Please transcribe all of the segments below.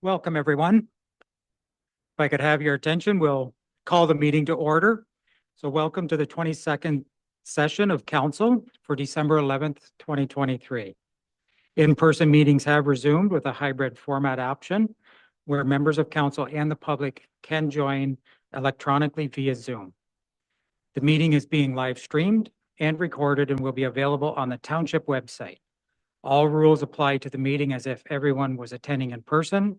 Welcome, everyone. If I could have your attention, we'll call the meeting to order. So welcome to the 22nd session of council for December 11th, 2023. In-person meetings have resumed with a hybrid format option where members of council and the public can join electronically via Zoom. The meeting is being live streamed and recorded and will be available on the township website. All rules apply to the meeting as if everyone was attending in person.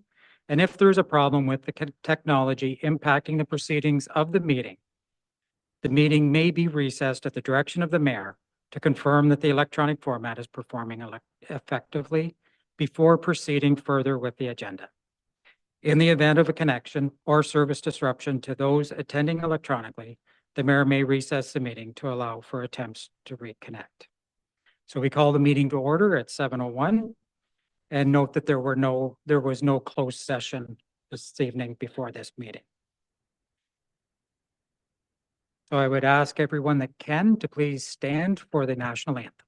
And if there's a problem with the technology impacting the proceedings of the meeting may be recessed at the direction of the mayor to confirm that the electronic format is performing effectively before proceeding further with the agenda. In the event of a connection or service disruption to those attending electronically, the mayor may recess the meeting to allow for attempts to reconnect. So we call the meeting to order at 7:01. And note that there was no closed session this evening before this meeting. So I would ask everyone that can to please stand for the national anthem.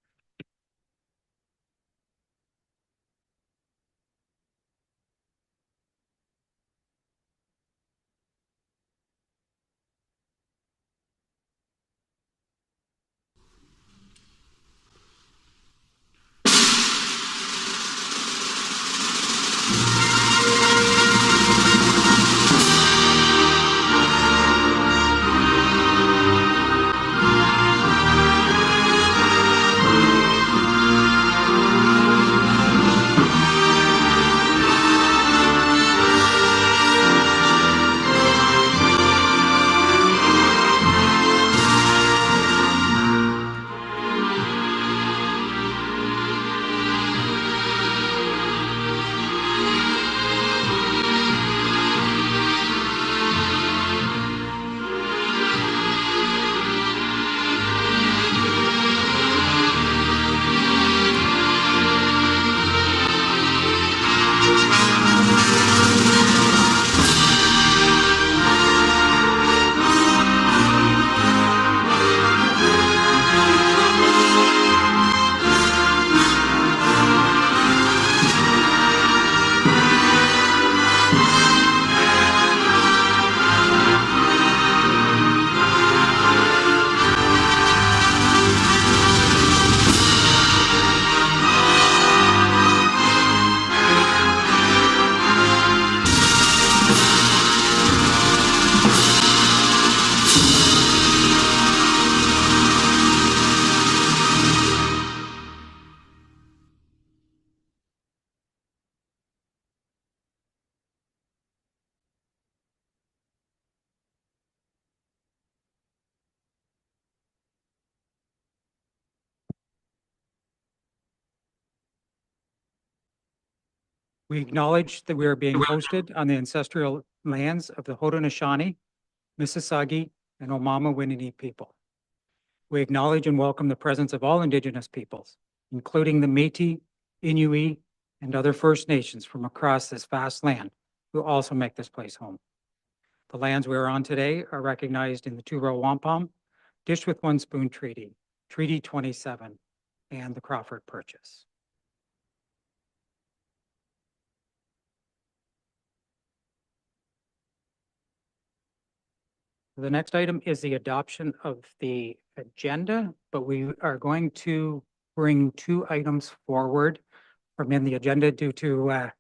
We acknowledge that we are being hosted on the ancestral lands of the Haudenosaunee, Mississauga, and Omama-Winneni people. We acknowledge and welcome the presence of all Indigenous peoples, including the Métis, Inuit, and other First Nations from across this vast land who also make this place home. The lands we are on today are recognized in the Two-Row Wampum, Dish with One Spoon Treaty, Treaty 27, and the Crawford Purchase. The next item is the adoption of the agenda, but we are going to bring two items forward from in the agenda due to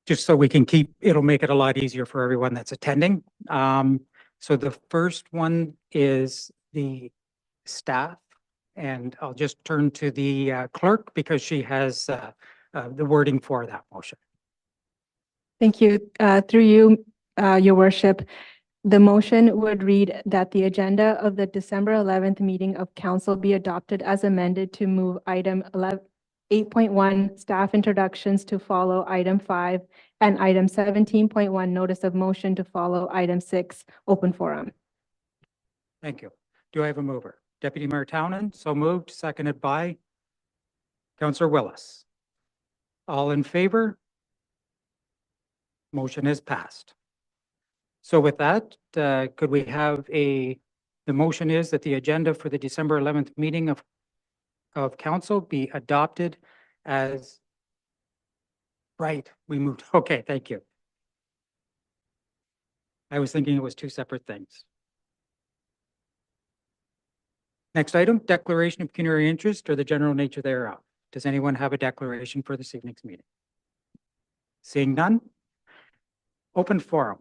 just so we can it'll make it a lot easier for everyone that's attending. So the first one is the staff, and I'll just turn to the clerk because she has the wording for that motion. Thank you. Through you, Your Worship, the motion would read that the agenda of the December 11th meeting of council be adopted as amended to move item 8.1 staff introductions to follow item 5 and item 17.1 notice of motion to follow item 6 open forum. Thank you. Do I have a mover? Deputy Mayor Townend, so moved, seconded by Councillor Willis. All in favor? Motion is passed. So with that, could we have the motion is that the agenda for the December 11th meeting of council be adopted as Right, we moved. Okay, thank you. I was thinking it was two separate things. Next item, declaration of pecuniary interest or the general nature thereof. Does anyone have a declaration for this evening's meeting? Seeing none? Open forum.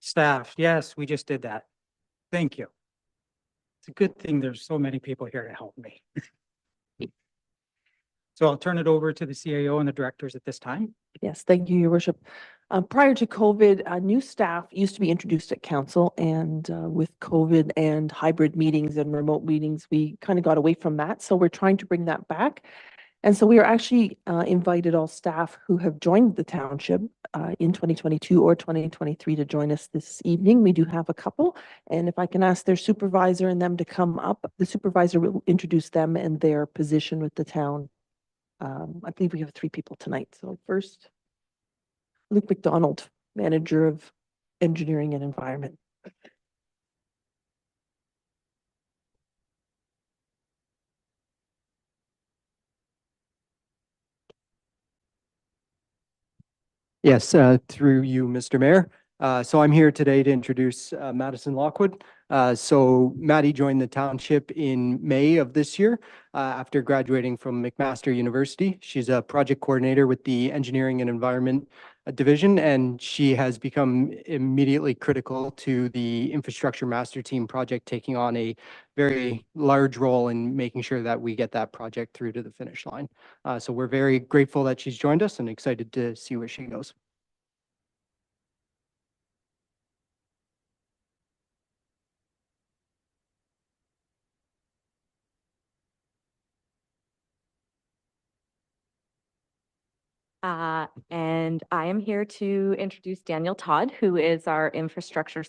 Staff, yes, we just did that. Thank you. It's a good thing there's so many people here to help me. So I'll turn it over to the CAO and the directors at this time. Yes, thank you, Your Worship. Prior to COVID, new staff used to be introduced at council, and with COVID and hybrid meetings and remote meetings, we kind of got away from that. So we're trying to bring that back. And so we are actually invited all staff who have joined the township in 2022 or 2023 to join us this evening. We do have a couple, and if I can ask their supervisor and them to come up, the supervisor will introduce them and their position with the town. I believe we have 3 people tonight. So first, Luke McDonald, Manager of Engineering and Environment. Yes, through you, Mr. Mayor. So I'm here today to introduce Madison Lockwood. So Maddie joined the township in May of this year after graduating from McMaster University. She's a project coordinator with the Engineering and Environment Division, and she has become immediately critical to the Infrastructure Master Team project, taking on a very large role in making sure that we get that project through to the finish line. So we're very grateful that she's joined us and excited to see where she goes. And I am here to introduce Daniel Todd, who is our information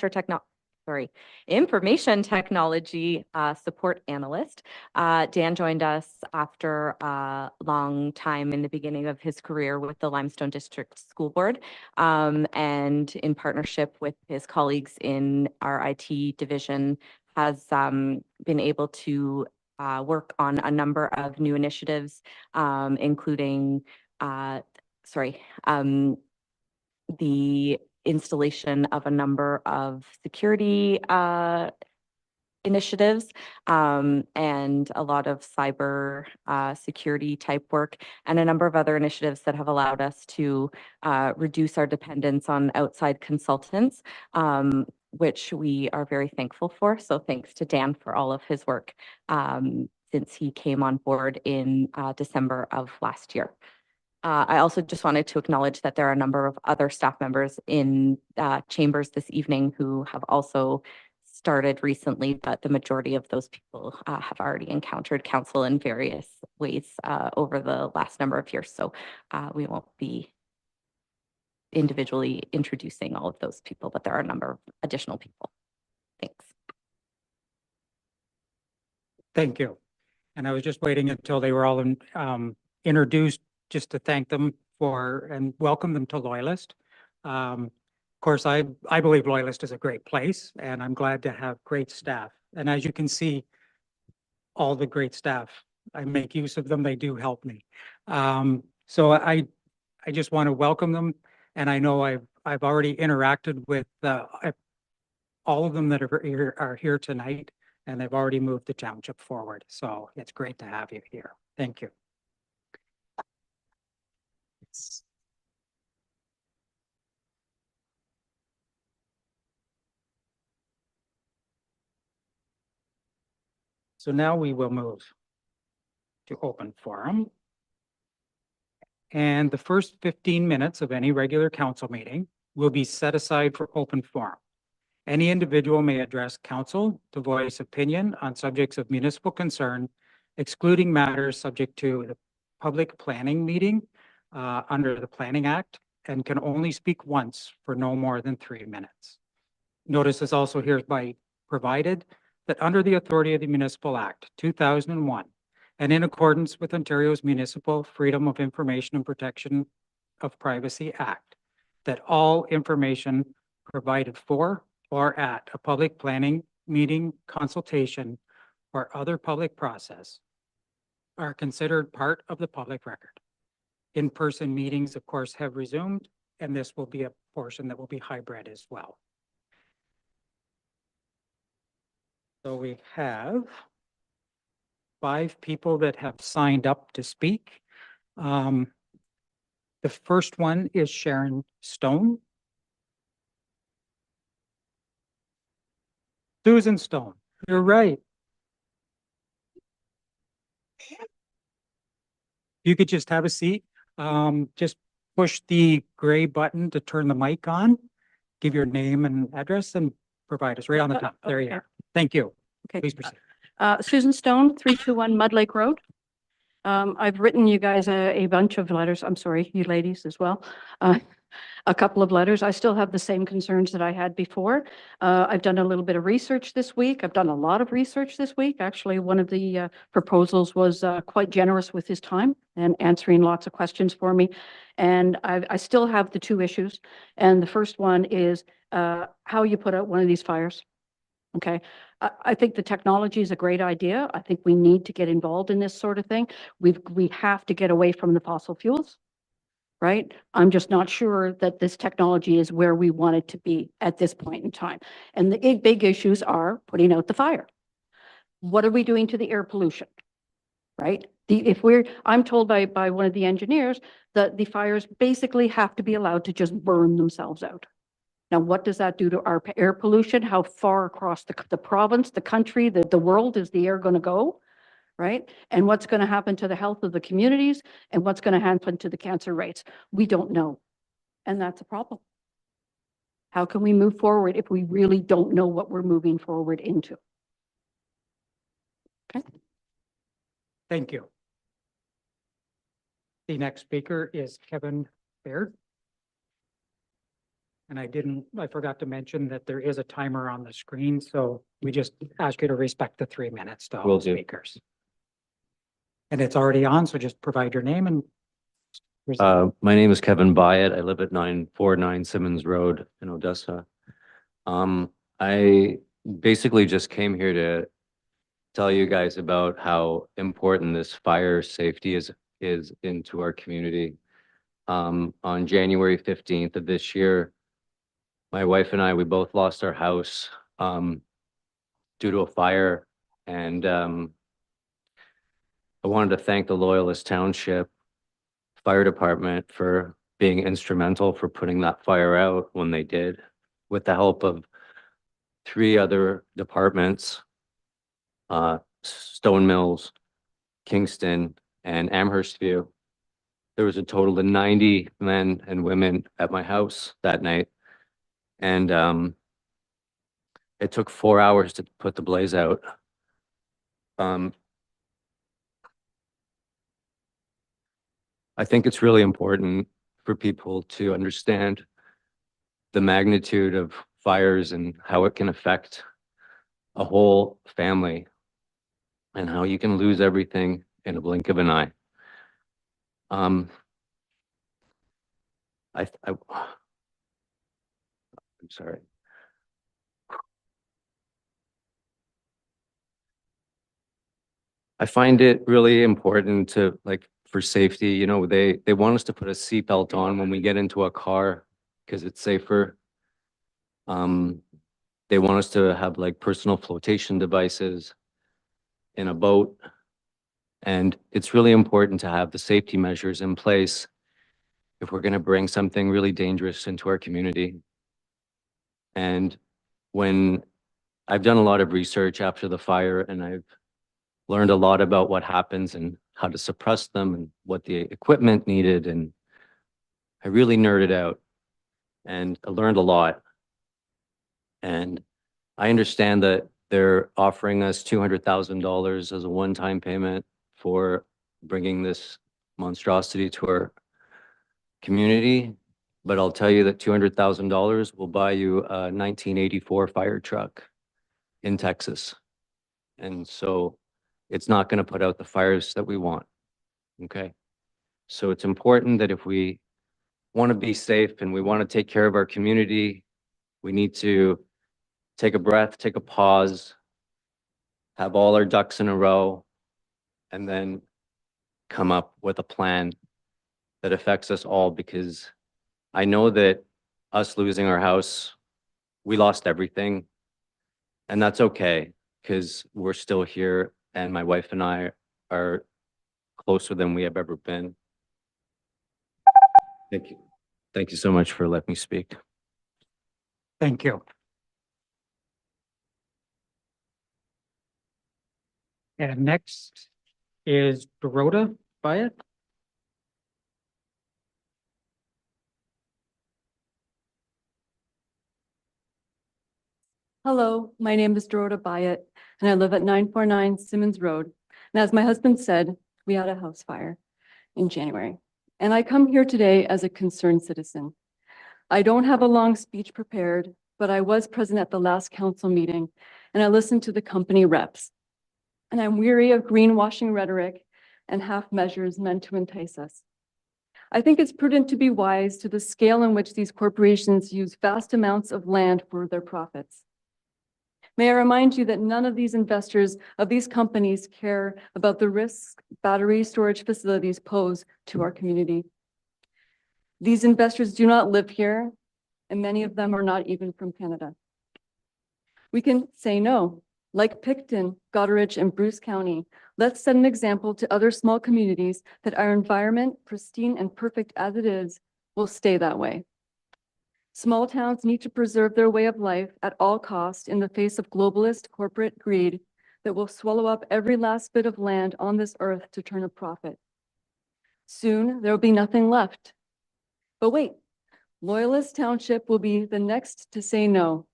technology support analyst. Dan joined us after a long time in the beginning of his career with the Limestone District School Board, and in partnership with his colleagues in our IT division has been able to work on a number of new initiatives, including the installation of a number of security initiatives, and a lot of cyber security type work, and a number of other initiatives that have allowed us to reduce our dependence on outside consultants, which we are very thankful for. So thanks to Dan for all of his work since he came on board in December of last year. I also just wanted to acknowledge that there are a number of other staff members in chambers this evening who have also started recently, but the majority of those people have already encountered council in various ways over the last number of years. So we won't be individually introducing all of those people, but there are a number of additional people. Thanks. Thank you. And I was just waiting until they were all introduced just to thank them for and welcome them to Loyalist. Of course, I believe Loyalist is a great place, and I'm glad to have great staff. And as you can see, all the great staff, I make use of them. They do help me. So I just want to welcome them. And I know I've already interacted with all of them that are here tonight, and they've already moved the township forward. So it's great to have you here. Thank you. So now we will move to open forum. And the first 15 minutes of any regular council meeting will be set aside for open forum. Any individual may address council to voice opinion on subjects of municipal concern, excluding matters subject to the public planning meeting under the Planning Act, and can only speak once for no more than 3 minutes. Notice is also hereby provided that under the authority of the Municipal Act 2001, and in accordance with Ontario's Municipal Freedom of Information and Protection of Privacy Act, that all information provided for or at a public planning meeting, consultation, or other public process are considered part of the public record. In-person meetings, of course, have resumed, and this will be a portion that will be hybrid as well. So we have 5 people that have signed up to speak. The first one is Sharon Stone. Susan Stone, you're right. You could just have a seat. Just push the gray button to turn the mic on. Give your name and address and provide us right on the top. There you Okay. are. Thank you. Okay. Please proceed. Susan Stone, 321 Mud Lake Road. I've written you guys a bunch of letters. I'm sorry, you ladies as well. A couple of letters. I still have the same concerns that I had before. I've done a little bit of research this week. I've done a lot of research this week. Actually, one of the proposals was quite generous with his time and answering lots of questions for me. And I still have the 2 issues. And the first one is how you put out one of these fires. Okay, I think the technology is a great idea. I think we need to get involved in this sort of thing. We have to get away from the fossil fuels, right? I'm just not sure that this technology is where we want it to be at this point in time. And the big issues are putting out the fire. What are we doing to the air pollution, right? I'm told by one of the engineers that the fires basically have to be allowed to just burn themselves out. Now, what does that do to our air pollution? How far across the province, the country, the world is the air going to go, right? And what's going to happen to the health of the communities and what's going to happen to the cancer rates? We don't know. And that's a problem. How can we move forward if we really don't know what we're moving forward into? Okay. Thank you. The next speaker is Kevin Baird. And I forgot to mention that there is a timer on the screen, so we just ask you to respect the 3 minutes to all Will do. speakers. And it's already on, so just provide your name and. My name is Kevin Byatt. I live at 949 Simmons Road in Odessa. I basically just came here to tell you guys about how important this fire safety is into our community. On January 15th of this year, my wife and I, we both lost our house due to a fire. And I wanted to thank the Loyalist Township Fire Department for being instrumental for putting that fire out when they did, with the help of 3 other departments, Stone Mills, Kingston, and Amherst View. There was a total of 90 men and women at my house that night. And it took 4 hours to put the blaze out. I think it's really important for people to understand the magnitude of fires and how it can affect a whole family and how you can lose everything in a blink of an eye. I'm sorry. I find it really important to, like, for safety, you know, they want us to put a seatbelt on when we get into a car because it's safer. They want us to have like personal flotation devices in a boat. And it's really important to have the safety measures in place if we're going to bring something really dangerous into our community. And when I've done a lot of research after the fire, and I've learned a lot about what happens and how to suppress them and what the equipment needed. And I really nerded out and I learned a lot. And I understand that they're offering us $200,000 as a one-time payment for bringing this monstrosity to our community. But I'll tell you that $200,000 will buy you a 1984 fire truck in Texas. And so it's not going to put out the fires that we want. Okay. So it's important that if we want to be safe and we want to take care of our community, we need to take a breath, take a pause, have all our ducks in a row, and then come up with a plan that affects us all, because I know that us losing our house, we lost everything. And that's okay, because we're still here and my wife and I are closer than we have ever been. Thank you. Thank you so much for letting me speak. Thank you. And next is Dorota Byatt. Hello, my name is Dorota Byatt, and I live at 949 Simmons Road. And as my husband said, we had a house fire in January. And I come here today as a concerned citizen. I don't have a long speech prepared, but I was present at the last council meeting, and I listened to the company reps. And I'm weary of greenwashing rhetoric and half measures meant to entice us. I think it's prudent to be wise to the scale in which these corporations use vast amounts of land for their profits. May I remind you that none of these investors of these companies care about the risks battery storage facilities pose to our community. These investors do not live here, and many of them are not even from Canada. We can say no, like Picton, Goderich, and Bruce County. Let's set an example to other small communities that our environment, pristine and perfect as it is, will stay that way. Small towns need to preserve their way of life at all costs in the face of globalist corporate greed that will swallow up every last bit of land on this earth to turn a profit. Soon, there will be nothing left. But wait, Loyalist Township will be the next to say no.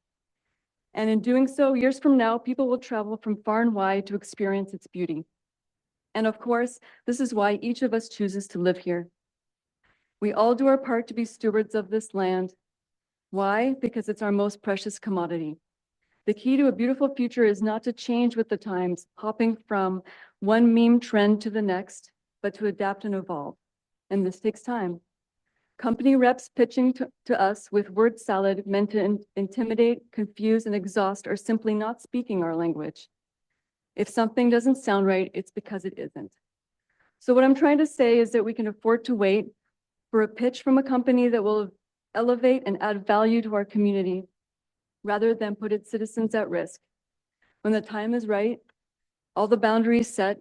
And in doing so, years from now, people will travel from far and wide to experience its beauty. And of course, this is why each of us chooses to live here. We all do our part to be stewards of this land. Why? Because it's our most precious commodity. The key to a beautiful future is not to change with the times, hopping from one meme trend to the next, but to adapt and evolve. And this takes time. Company reps pitching to us with word salad meant to intimidate, confuse, and exhaust are simply not speaking our language. If something doesn't sound right, it's because it isn't. So what I'm trying to say is that we can afford to wait for a pitch from a company that will elevate and add value to our community rather than put its citizens at risk. When the time is right, all the boundaries set,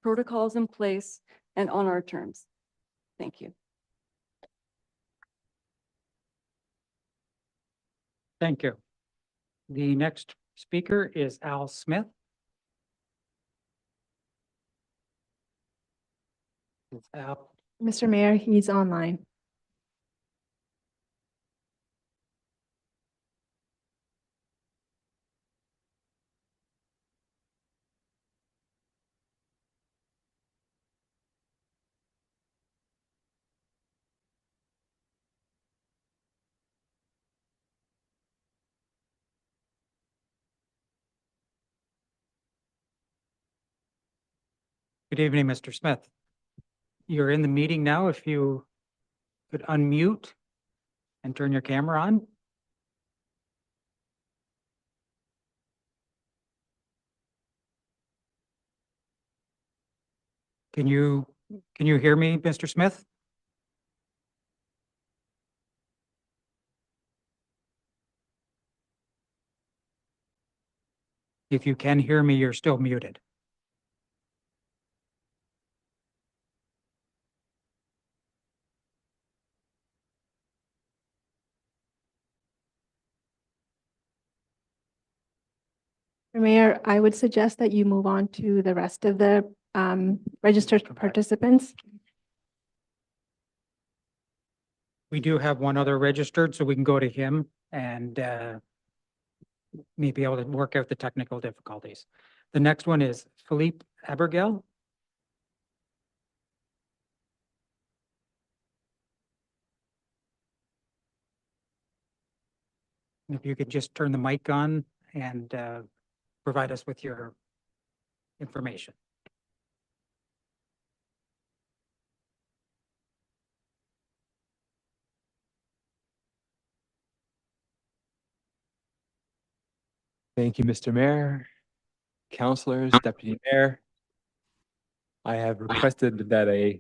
protocols in place, and on our terms. Thank you. Thank you. The next speaker is Al Smith. Is Al? Mr. Mayor, he's online. Good evening, Mr. Smith. You're in the meeting now. If you could unmute and turn your camera on. Can you hear me, Mr. Smith? If you can hear me, you're still muted. Mr. Mayor, I would suggest that you move on to the rest of the registered participants. We do have one other registered, so we can go to him and may be able to work out the technical difficulties. The next one is Philippe Abergel. If you could just turn the mic on and provide us with your information. Thank you, Mr. Mayor, councilors, deputy mayor. I have requested that a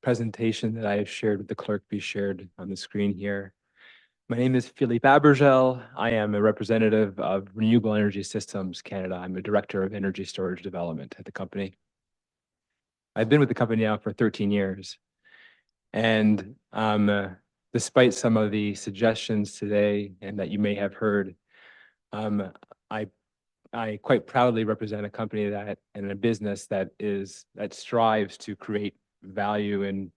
presentation that I have shared with the clerk be shared on the screen here. My name is Philippe Abergel. I am a representative of Renewable Energy Systems Canada. I'm a director of energy storage development at the company. I've been with the company now for 13 years. And despite some of the suggestions today and that you may have heard, I quite proudly represent a company that and a business that strives to create value in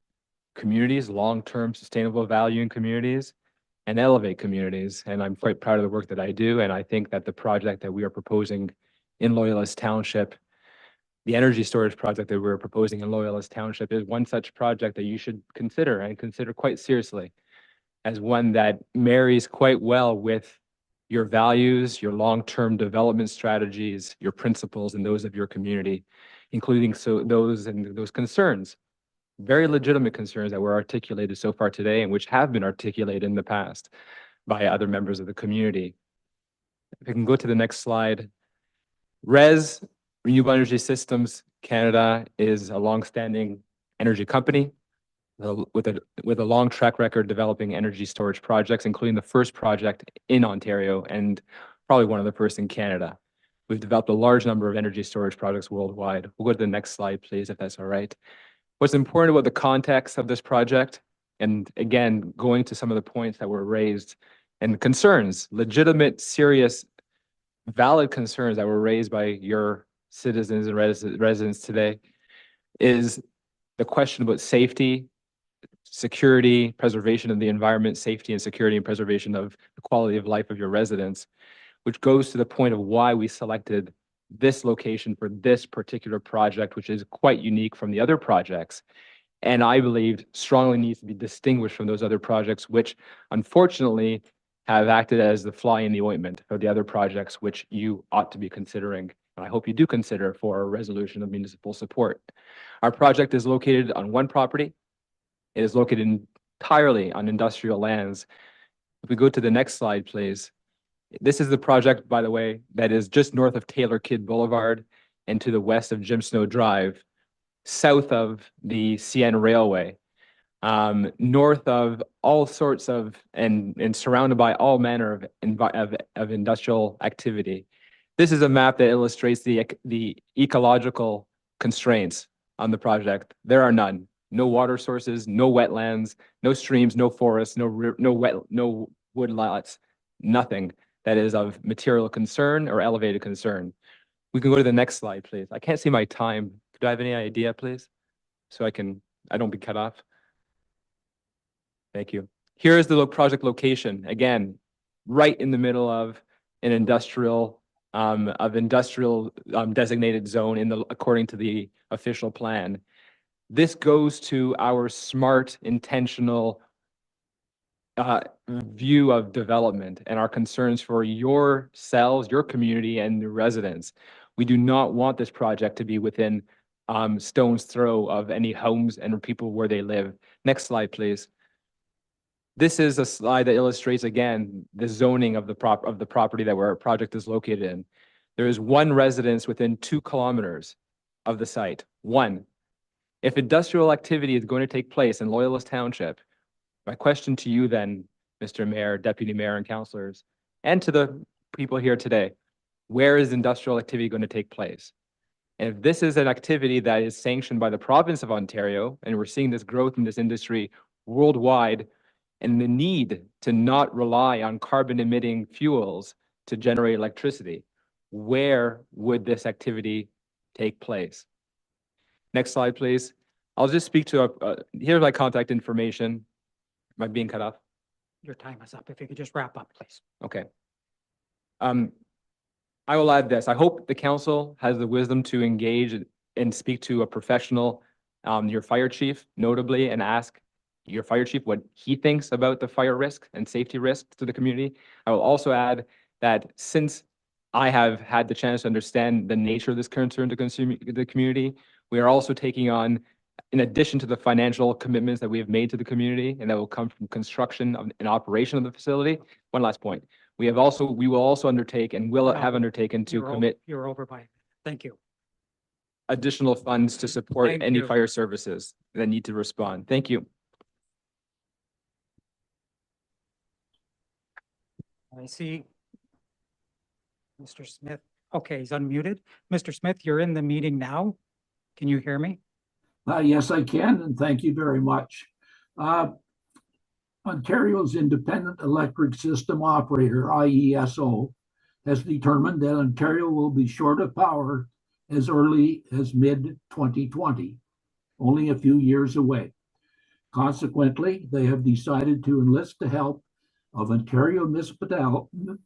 communities, long-term sustainable value in communities, and elevate communities. And I'm quite proud of the work that I do. And I think that the project that we are proposing in Loyalist Township, the energy storage project that we're proposing in Loyalist Township, is one such project that you should consider and consider quite seriously as one that marries quite well with your values, your long-term development strategies, your principles, and those of your community, including those concerns, very legitimate concerns that were articulated so far today and which have been articulated in the past by other members of the community. If we can go to the next slide. Renewable Energy Systems Canada is a long-standing energy company with a long track record developing energy storage projects, including the first project in Ontario and probably one of the first in Canada. We've developed a large number of energy storage projects worldwide. We'll go to the next slide, please, if that's all right. What's important about the context of this project, and again, going to some of the points that were raised and concerns, legitimate, serious, valid concerns that were raised by your citizens and residents today, is the question about safety, security, preservation of the environment, safety and security and preservation of the quality of life of your residents, which goes to the point of why we selected this location for this particular project, which is quite unique from the other projects. And I believe strongly needs to be distinguished from those other projects, which unfortunately have acted as the fly in the ointment for the other projects, which you ought to be considering. And I hope you do consider for a resolution of municipal support. Our project is located on one property. It is located entirely on industrial lands. If we go to the next slide, please. This is the project, by the way, that is just north of Taylor Kidd Boulevard and to the west of Jim Snow Drive, south of the CN Railway, north of all sorts of and surrounded by all manner of industrial activity. This is a map that illustrates the ecological constraints on the project. There are none. No water sources, no wetlands, no streams, no forests, no woodlots, nothing that is of material concern or elevated concern. We can go to the next slide, please. I can't see my time. Do I have any idea, please? So I don't be cut off. Thank you. Here is the project location. Again, right in the middle of an industrial designated zone according to the official plan. This goes to our smart, intentional view of development and our concerns for yourselves, your community, and the residents. We do not want this project to be within stone's throw of any homes and people where they live. Next slide, please. This is a slide that illustrates, again, the zoning of the property that our project is located in. There is one residence within 2 kilometers of the site. One. If industrial activity is going to take place in Loyalist Township, my question to you then, Mr. Mayor, Deputy Mayor, and councillors, and to the people here today, where is industrial activity going to take place? And if this is an activity that is sanctioned by the province of Ontario, and we're seeing this growth in this industry worldwide, and the need to not rely on carbon-emitting fuels to generate electricity, where would this activity take place? Next slide, please. I'll just speak to here's my contact information. Am I being cut off? Your time is up. If you could just wrap up, please. Okay. I will add this. I hope the council has the wisdom to engage and speak to a professional, your fire chief, notably, and ask your fire chief what he thinks about the fire risk and safety risk to the community. I will also add that since I have had the chance to understand the nature of this concern to the community, we are also taking on, in addition to the financial commitments that we have made to the community and that will come from construction and operation of the facility. One last point. We will also undertake and will have undertaken to commit. You're over by. Thank you. additional funds to support Thank any you. fire services that need to respond. Thank you. I see Mr. Smith. Okay, he's unmuted. Mr. Smith, you're in the meeting now. Can you hear me? Yes, I can, and thank you very much. Ontario's Independent Electric System Operator, IESO, has determined that Ontario will be short of power as early as mid-2020, only a few years away. Consequently, they have decided to enlist the help of Ontario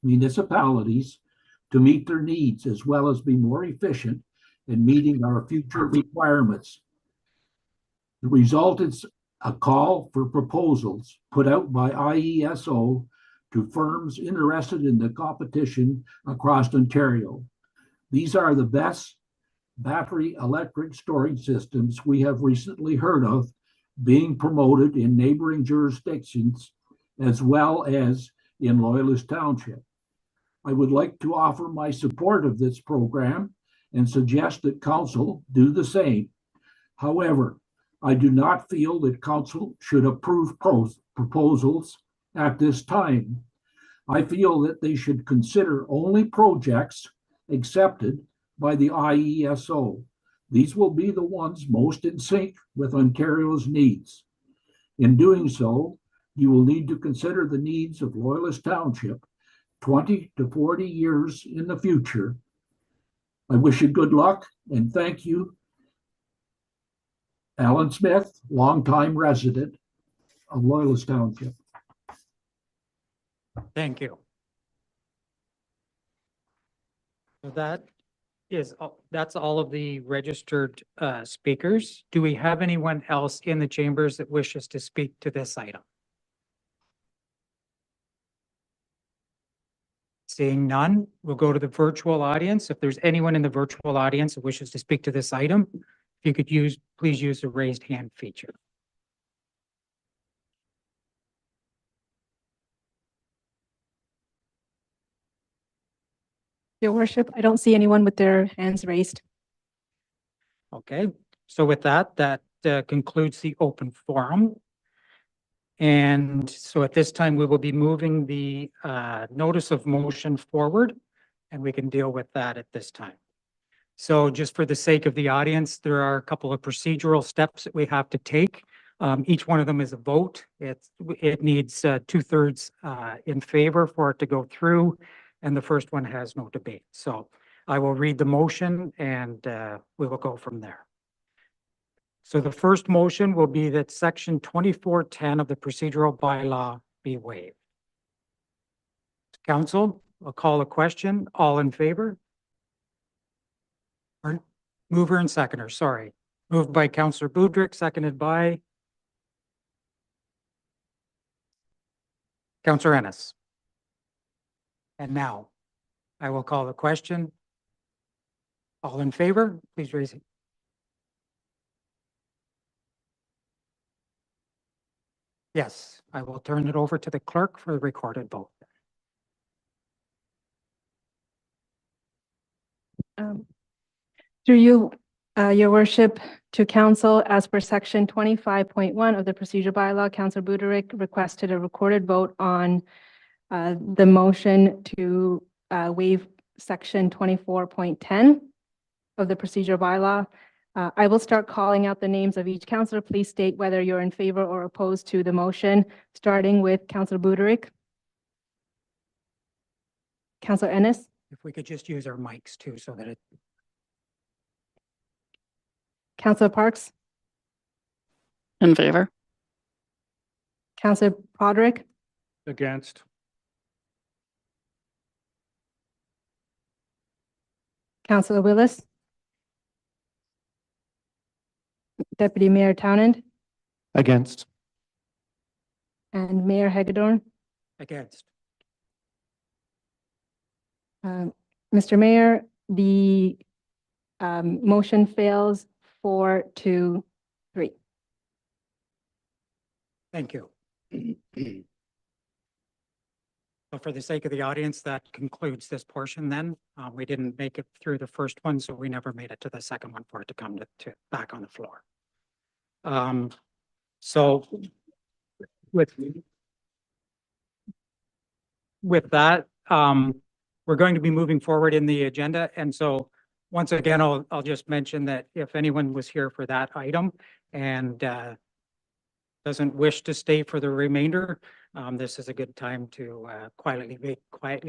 municipalities to meet their needs, as well as be more efficient in meeting our future requirements. The result is a call for proposals put out by IESO to firms interested in the competition across Ontario. These are the best battery electric storage systems we have recently heard of being promoted in neighboring jurisdictions as well as in Loyalist Township. I would like to offer my support of this program and suggest that council do the same. However, I do not feel that council should approve proposals at this time. I feel that they should consider only projects accepted by the IESO. These will be the ones most in sync with Ontario's needs. In doing so, you will need to consider the needs of Loyalist Township 20 to 40 years in the future. I wish you good luck and thank you, Alan Smith, longtime resident of Loyalist Township. Thank you. So that's all of the registered speakers. Do we have anyone else in the chambers that wishes to speak to this item? Seeing none, we'll go to the virtual audience. If there's anyone in the virtual audience that wishes to speak to this item, if you could please use the raised hand feature. Your worship, I don't see anyone with their hands raised. Okay, so with that concludes the open forum. And so at this time, we will be moving the notice of motion forward, and we can deal with that at this time. So just for the sake of the audience, there are a couple of procedural steps that we have to take. Each one of them is a vote. It needs 2/3 in favor for it to go through, and the first one has no debate. So I will read the motion and we will go from there. So the first motion will be that section 2410 of the procedural bylaw be waived. Council, I'll call a question. All in favor? Or mover and seconder, sorry. Moved by Councillor Budryk, seconded by Councillor Ennis. And now I will call the question. All in favor, please raise it. Yes, I will turn it over to the clerk for the recorded vote. Through you, your worship, to council, as per section 25.1 of the procedure bylaw, Councillor Budryk requested a recorded vote on the motion to waive section 24.10 of the procedure bylaw. I will start calling out the names of each councillor. Please state whether you're in favor or opposed to the motion, starting with Councillor Budryk. Councillor Ennis. If we could just use our mics too, so that it. Councillor Parks. In favor. Councillor Broderick. Against. Councillor Willis. Deputy Mayor Townend. Against. And Mayor Hagedorn. Against. Mr. Mayor, the motion fails 4-3. Thank you. So for the sake of the audience, that concludes this portion then. We didn't make it through the first one, so we never made it to the second one for it to come to back on the floor. So with that, we're going to be moving forward in the agenda. And so once again, I'll just mention that if anyone was here for that item and doesn't wish to stay for the remainder, this is a good time to quietly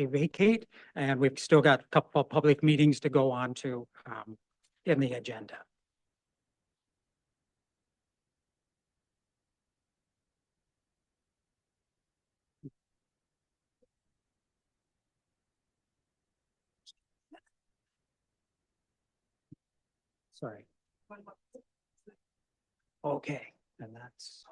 vacate. And we've still got a couple of public meetings to go on to in the agenda. Sorry. Okay, and that's.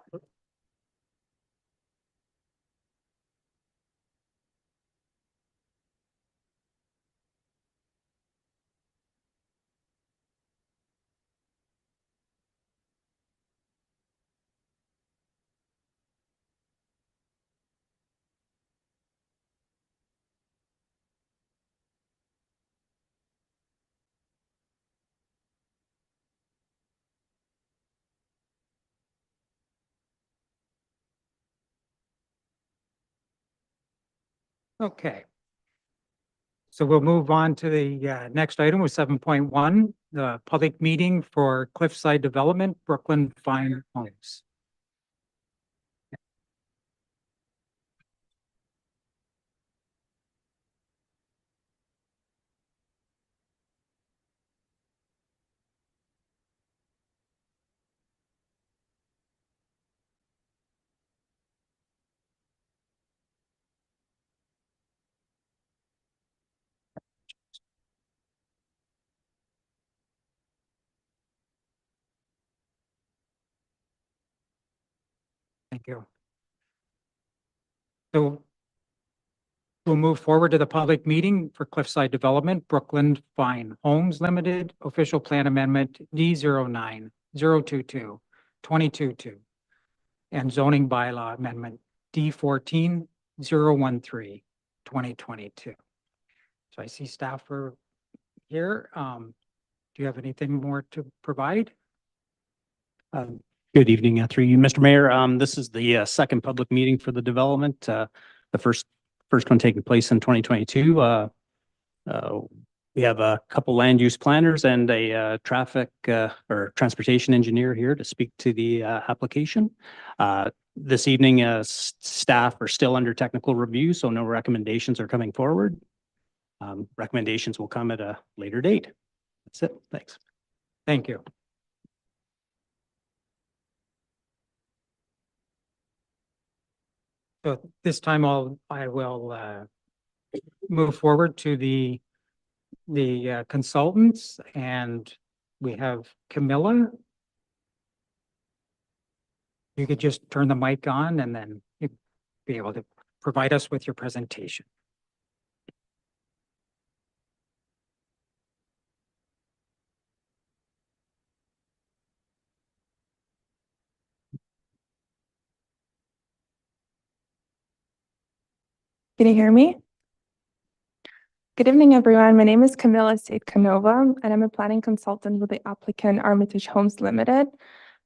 Okay. So we'll move on to the next item with 7.1, the public meeting for Cliffside Development, Brooklyn Fine Homes. Thank you. So we'll move forward to the public meeting for Cliffside Development, Brooklyn Fine Homes Limited, official plan amendment D09-022-222, and zoning bylaw amendment D14-013-2022. So I see staff are here. Do you have anything more to provide? Good evening, through you, Mr. Mayor. This is the second public meeting for the development. The first one taking place in 2022. We have a couple land use planners and a traffic or transportation engineer here to speak to the application. This evening, staff are still under technical review, so no recommendations are coming forward. Recommendations will come at a later date. That's it. Thanks. Thank you. So this time I will move forward to the consultants, and we have Camilla. You could just turn the mic on and then you'd be able to provide us with your presentation. Can you hear me? Good evening, everyone. My name is Camilla Said-Canova, and I'm a planning consultant with the applicant Armitage Homes Limited.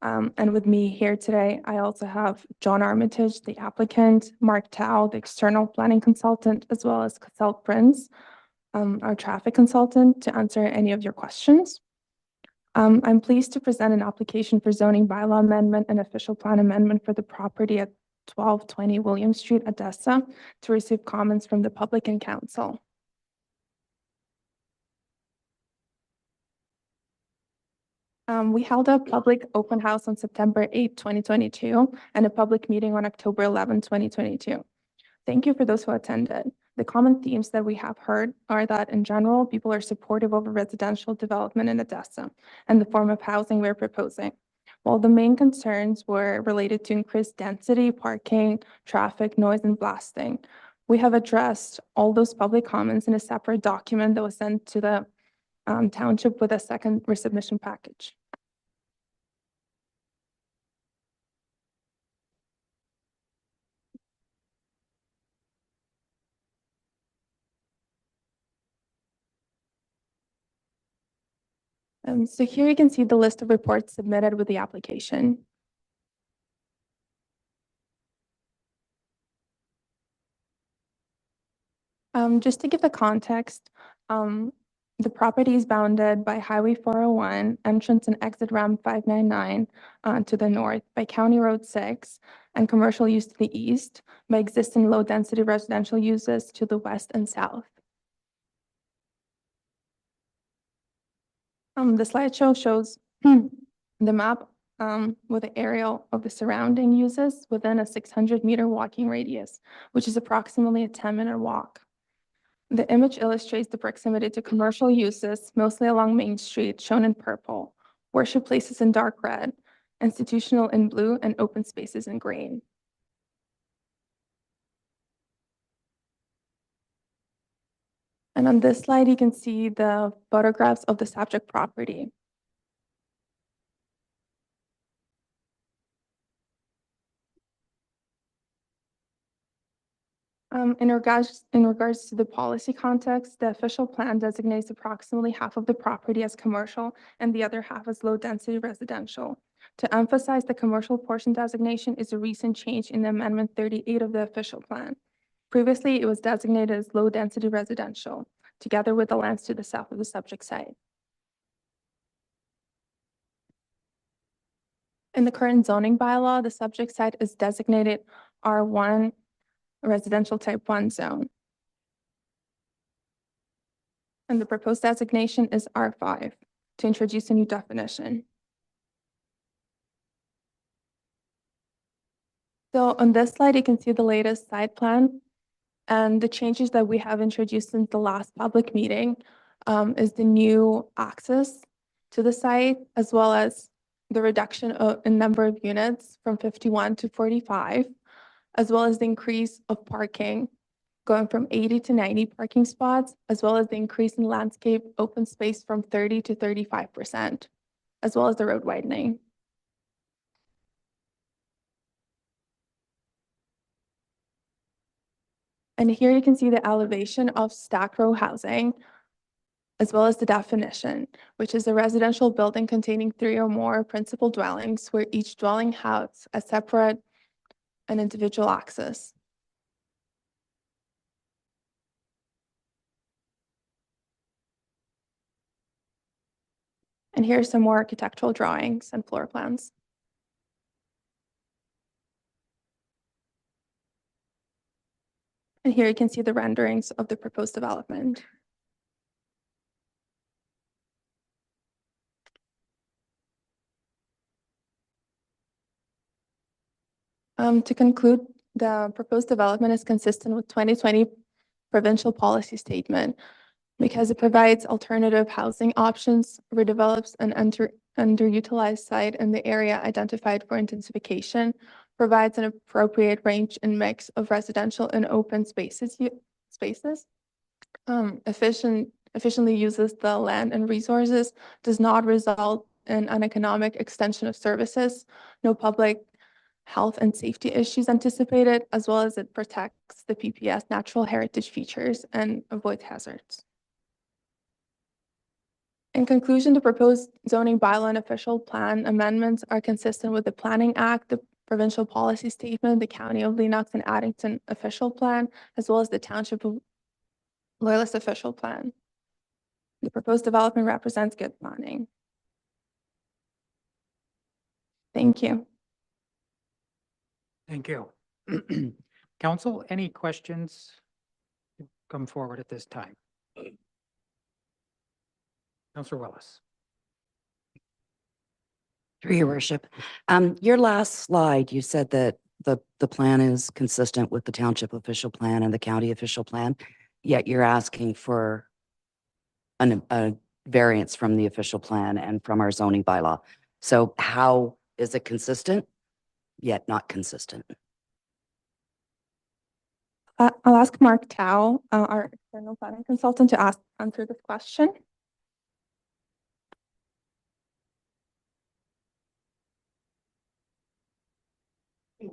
And with me here today, I also have John Armitage, the applicant, Mark Tao, the external planning consultant, as well as Cassell Prince, our traffic consultant, to answer any of your questions. I'm pleased to present an application for zoning bylaw amendment and official plan amendment for the property at 1220 William Street, Odessa, to receive comments from the public and council. We held a public open house on September 8, 2022, and a public meeting on October 11, 2022. Thank you for those who attended. The common themes that we have heard are that in general, people are supportive of a residential development in Odessa and the form of housing we're proposing. While the main concerns were related to increased density, parking, traffic, noise, and blasting, we have addressed all those public comments in a separate document that was sent to the township with a second resubmission package. So here you can see the list of reports submitted with the application. Just to give the context, the property is bounded by Highway 401, entrance and exit ramp 599 to the north, by County Road 6, and commercial use to the east, by existing low-density residential uses to the west and south. The slideshow shows the map with the aerial of the surrounding uses within a 600-meter walking radius, which is approximately a 10-minute walk. The image illustrates the proximity to commercial uses, mostly along Main Street, shown in purple, worship places in dark red, institutional in blue, and open spaces in green. And on this slide, you can see the photographs of the subject property. In regards to the policy context, the official plan designates approximately half of the property as commercial and the other half as low-density residential. To emphasize, the commercial portion designation is a recent change in Amendment 38 of the official plan. Previously, it was designated as low-density residential, together with the lands to the south of the subject site. In the current zoning bylaw, the subject site is designated R1 residential type 1 zone. And the proposed designation is R5 to introduce a new definition. So on this slide, you can see the latest site plan and the changes that we have introduced since the last public meeting is the new access to the site, as well as the reduction in number of units from 51 to 45, as well as the increase of parking going from 80 to 90 parking spots, as well as the increase in landscape open space from 30 to 35%, as well as the road widening. And here you can see the elevation of stack row housing, as well as the definition, which is a residential building containing 3 or more principal dwellings where each dwelling has a separate and individual access. And here are some more architectural drawings and floor plans. And here you can see the renderings of the proposed development. To conclude, the proposed development is consistent with 2020 provincial policy statement because it provides alternative housing options, redevelops an underutilized site in the area identified for intensification, provides an appropriate range and mix of residential and open spaces, efficiently uses the land and resources, does not result in an economic extension of services, no public health and safety issues anticipated, as well as it protects the PPS natural heritage features and avoids hazards. In conclusion, the proposed zoning bylaw and official plan amendments are consistent with the Planning Act, the provincial policy statement, the County of Lennox and Addington official plan, as well as the Township of Loyalist official plan. The proposed development represents good planning. Thank you. Thank you. Council, any questions? Come forward at this time. Councilor Willis. Through your worship. Your last slide, you said that the plan is consistent with the township official plan and the county official plan, yet you're asking for a variance from the official plan and from our zoning bylaw. So how is it consistent yet not consistent? I'll ask Mark Tao, our external planning consultant, to answer this question.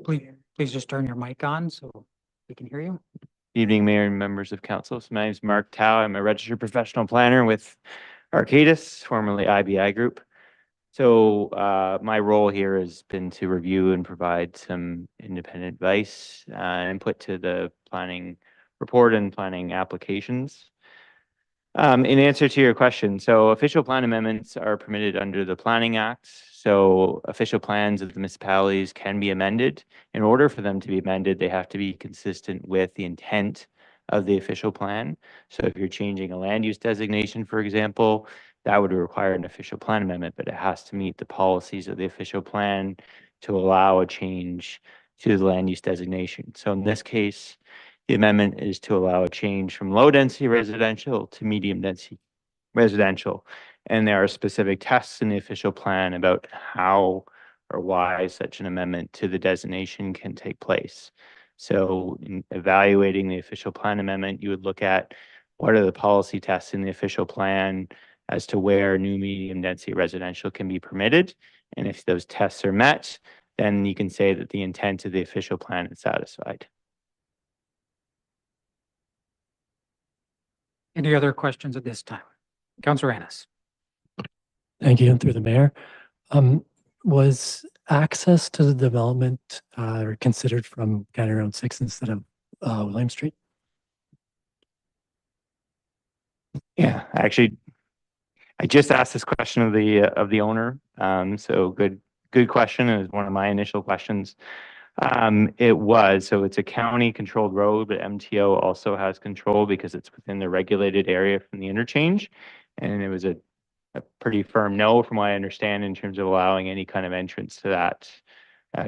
Please just turn your mic on so we can hear you. Evening, Mayor and members of council. So my name is Mark Tao. I'm a registered professional planner with Arcadis, formerly IBI Group. So my role here has been to review and provide some independent advice, input to the planning report and planning applications. In answer to your question, so official plan amendments are permitted under the Planning Act. So official plans of the municipalities can be amended. In order for them to be amended, they have to be consistent with the intent of the official plan. So if you're changing a land use designation, for example, that would require an official plan amendment, but it has to meet the policies of the official plan to allow a change to the land use designation. So in this case, the amendment is to allow a change from low density residential to medium density residential. And there are specific tests in the official plan about how or why such an amendment to the designation can take place. So in evaluating the official plan amendment, you would look at what are the policy tests in the official plan as to where new medium density residential can be permitted. And if those tests are met, then you can say that the intent of the official plan is satisfied. Any other questions at this time? Councillor Ennis. Thank you, through the mayor. Was access to the development considered from County Road 6 instead of William Street? Yeah, actually, I just asked this question of the owner. So good question. It was one of my initial questions. It was, so it's a county controlled road, but MTO also has control because it's within the regulated area from the interchange. And it was a pretty firm no from what I understand in terms of allowing any kind of entrance to that,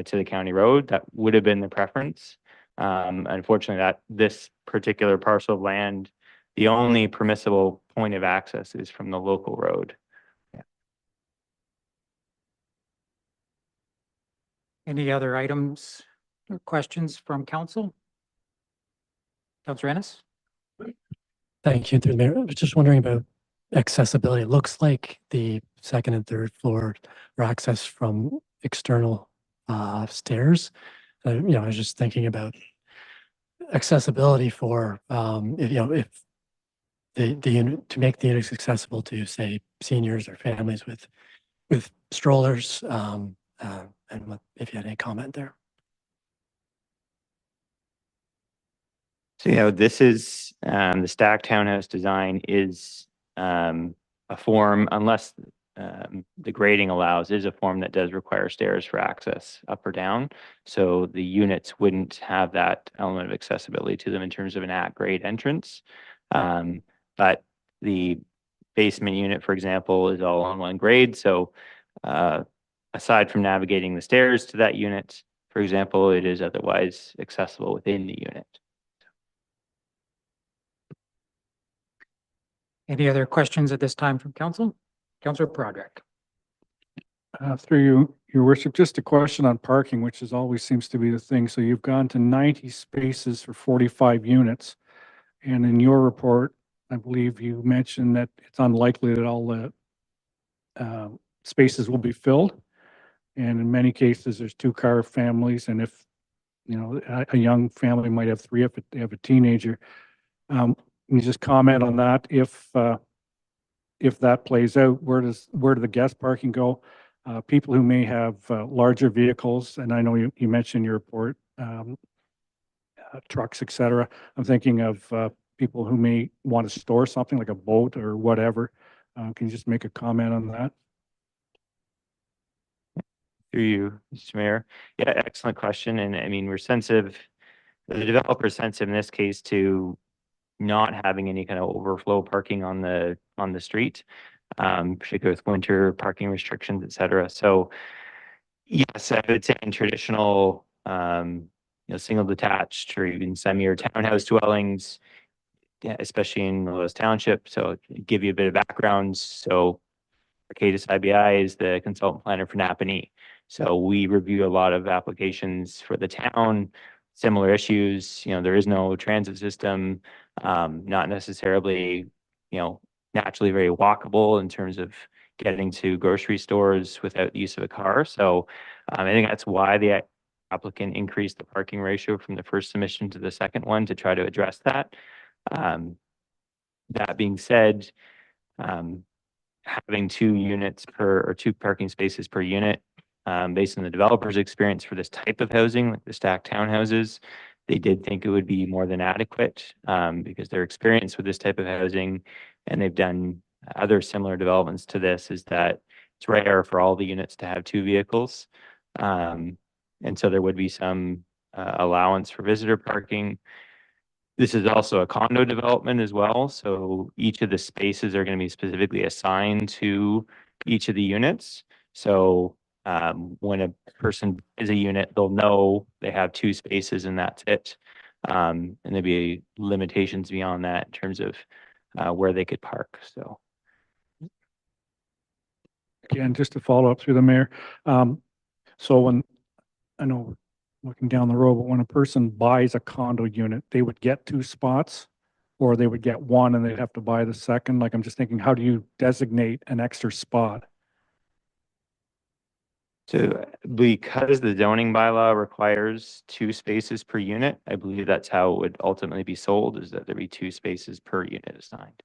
to the county road. That would have been the preference. Unfortunately, that this particular parcel of land, the only permissible point of access is from the local road. Any other items or questions from council? Councillor Ennis? Thank you, through the mayor. I was just wondering about accessibility. It looks like the second and third floor are accessed from external stairs. I was just thinking about accessibility for, if the unit, to make the units accessible to, say, seniors or families with strollers, and if you had any comment there. So, this is the stacked townhouse design is a form, unless the grading allows, is a form that does require stairs for access up or down. So the units wouldn't have that element of accessibility to them in terms of an at-grade entrance. But the basement unit, for example, is all on one grade. So aside from navigating the stairs to that unit, for example, it is otherwise accessible within the unit. Any other questions at this time from council? Councillor Broderick. Through you, your worship, just a question on parking, which is always seems to be the thing. So you've gone to 90 spaces for 45 units. And in your report, I believe you mentioned that it's unlikely that all the spaces will be filled. And in many cases, there's two-car families. And if, a young family might have three if they have a teenager. Can you just comment on that? If that plays out, where do the guest parking go? People who may have larger vehicles, and I know you mentioned in your report, trucks, et cetera. I'm thinking of people who may want to store something like a boat or whatever. Can you just make a comment on that? Through you, Mr. Mayor. Yeah, excellent question. And I mean, we're sensitive, the developer is sensitive in this case to not having any kind of overflow parking on the street, particularly with winter parking restrictions, et cetera. So yes, I would say in traditional, single detached or even semi or townhouse dwellings, yeah, especially in Lewis Township. So give you a bit of background. So Arcadis IBI is the consultant planner for Napanee. So we review a lot of applications for the town, similar issues. There is no transit system, not necessarily, naturally very walkable in terms of getting to grocery stores without the use of a car. So I think that's why the applicant increased the parking ratio from the first submission to the second one to try to address that. That being said, having 2 units per, or 2 parking spaces per unit, based on the developer's experience for this type of housing, like the stacked townhouses, they did think it would be more than adequate, because their experience with this type of housing, and they've done other similar developments to this, is that it's rare for all the units to have 2 vehicles. And so there would be some allowance for visitor parking. This is also a condo development as well, so each of the spaces are going to be specifically assigned to each of the units. So when a person is a unit, they'll know they have 2 spaces and that's it. And there'd be limitations beyond that in terms of where they could park, so. Again, just to follow up through the mayor. So when, I know we're looking down the road, but when a person buys a condo unit, they would get 2 spots, or they would get 1 and they'd have to buy the second. Like, I'm just thinking, how do you designate an extra spot? So because the zoning bylaw requires 2 spaces per unit, I believe that's how it would ultimately be sold, is that there be 2 spaces per unit assigned.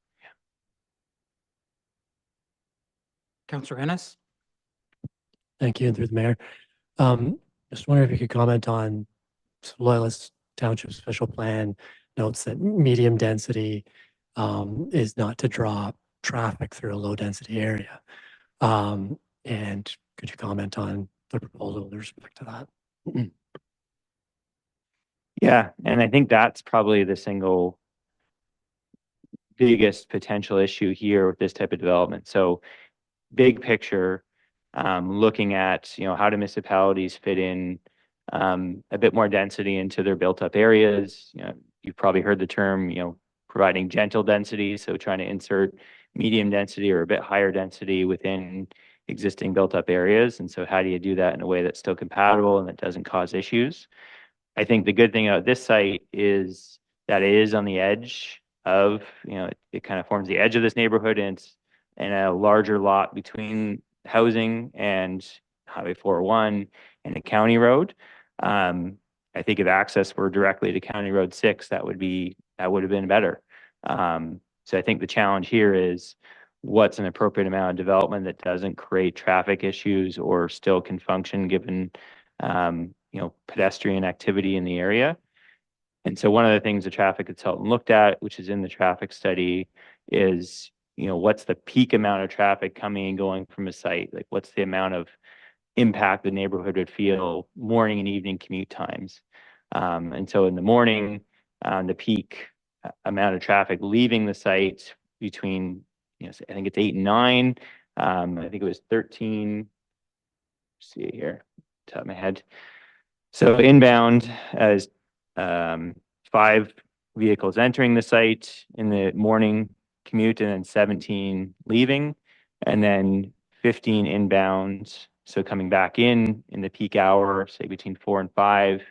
Councillor Ennis? Thank you, and through the mayor. Just wondering if you could comment on Loyalist Township's official plan notes that medium density is not to draw traffic through a low density area. And could you comment on the proposal with respect to that? Yeah, and I think that's probably the single biggest potential issue here with this type of development. So big picture, looking at, how do municipalities fit in a bit more density into their built up areas. You've probably heard the term, providing gentle density. So trying to insert medium density or a bit higher density within existing built up areas. And so how do you do that in a way that's still compatible and that doesn't cause issues? I think the good thing about this site is that it is on the edge of, it kind of forms the edge of this neighborhood, and it's in a larger lot between housing and Highway 401 and a county road. I think if access were directly to County Road 6, that would have been better. So I think the challenge here is what's an appropriate amount of development that doesn't create traffic issues or still can function given pedestrian activity in the area. And so one of the things the traffic consultant looked at, which is in the traffic study, is what's the peak amount of traffic coming and going from a site? Like, what's the amount of impact the neighborhood would feel morning and evening commute times? And so in the morning, the peak amount of traffic leaving the site between, I think it's 8 and 9. I think it was 13. See it here, top of my head. So inbound as 5 vehicles entering the site in the morning commute, and then 17 leaving, and then 15 inbound. So coming back in the peak hour, say between 4 and 5,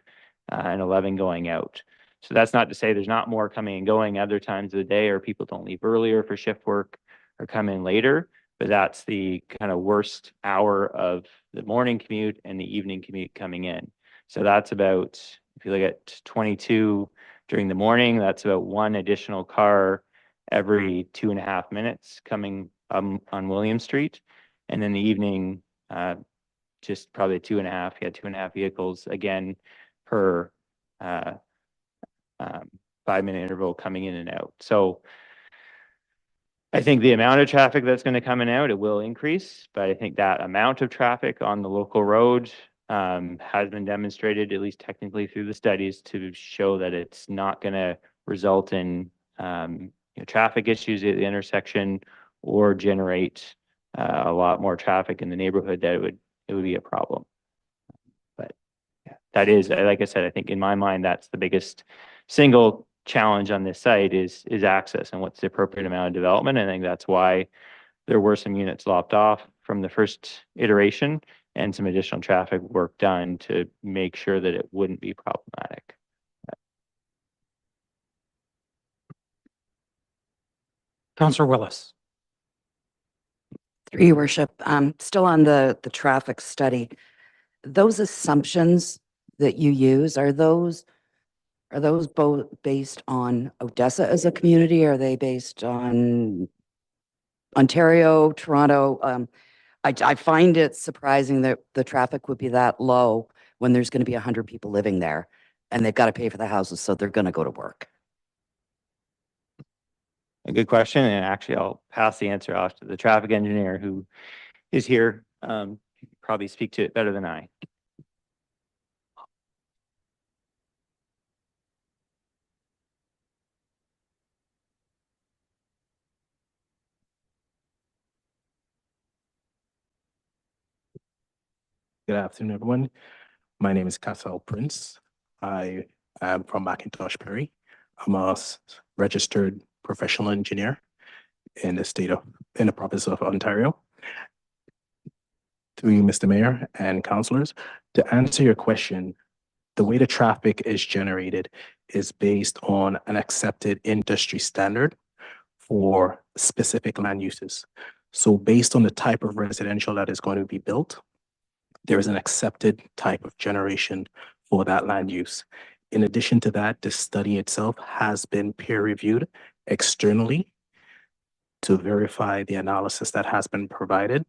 and 11 going out. So that's not to say there's not more coming and going other times of the day, or people don't leave earlier for shift work or come in later, but that's the kind of worst hour of the morning commute and the evening commute coming in. So that's about, if you look at 22 during the morning, that's about 1 additional car every 2.5 minutes coming on William Street. And in the evening, just probably 2.5, 2.5 vehicles again per 5-minute interval coming in and out. So I think the amount of traffic that's going to come in and out, it will increase, but I think that amount of traffic on the local road has been demonstrated, at least technically through the studies, to show that it's not going to result in traffic issues at the intersection or generate a lot more traffic in the neighborhood that it would be a problem. But yeah, that is, like I said, I think in my mind, that's the biggest single challenge on this site is access and what's the appropriate amount of development. I think that's why there were some units lopped off from the first iteration and some additional traffic work done to make sure that it wouldn't be problematic. Councillor Willis. Through your worship, still on the traffic study, those assumptions that you use, are those both based on Odessa as a community? Or are they based on Ontario, Toronto, I find it surprising that the traffic would be that low when there's going to be 100 people living there and they've got to pay for the houses, so they're going to go to work. A good question, and actually I'll pass the answer off to the traffic engineer who is here. He can probably speak to it better than I. Good afternoon, everyone. My name is Cassel Prince. I am from McIntosh Perry. I'm a registered professional engineer in the province of Ontario. Through you, Mr. Mayor and councillors, to answer your question, the way the traffic is generated is based on an accepted industry standard for specific land uses. So based on the type of residential that is going to be built, there is an accepted type of generation for that land use. In addition to that, the study itself has been peer reviewed externally to verify the analysis that has been provided.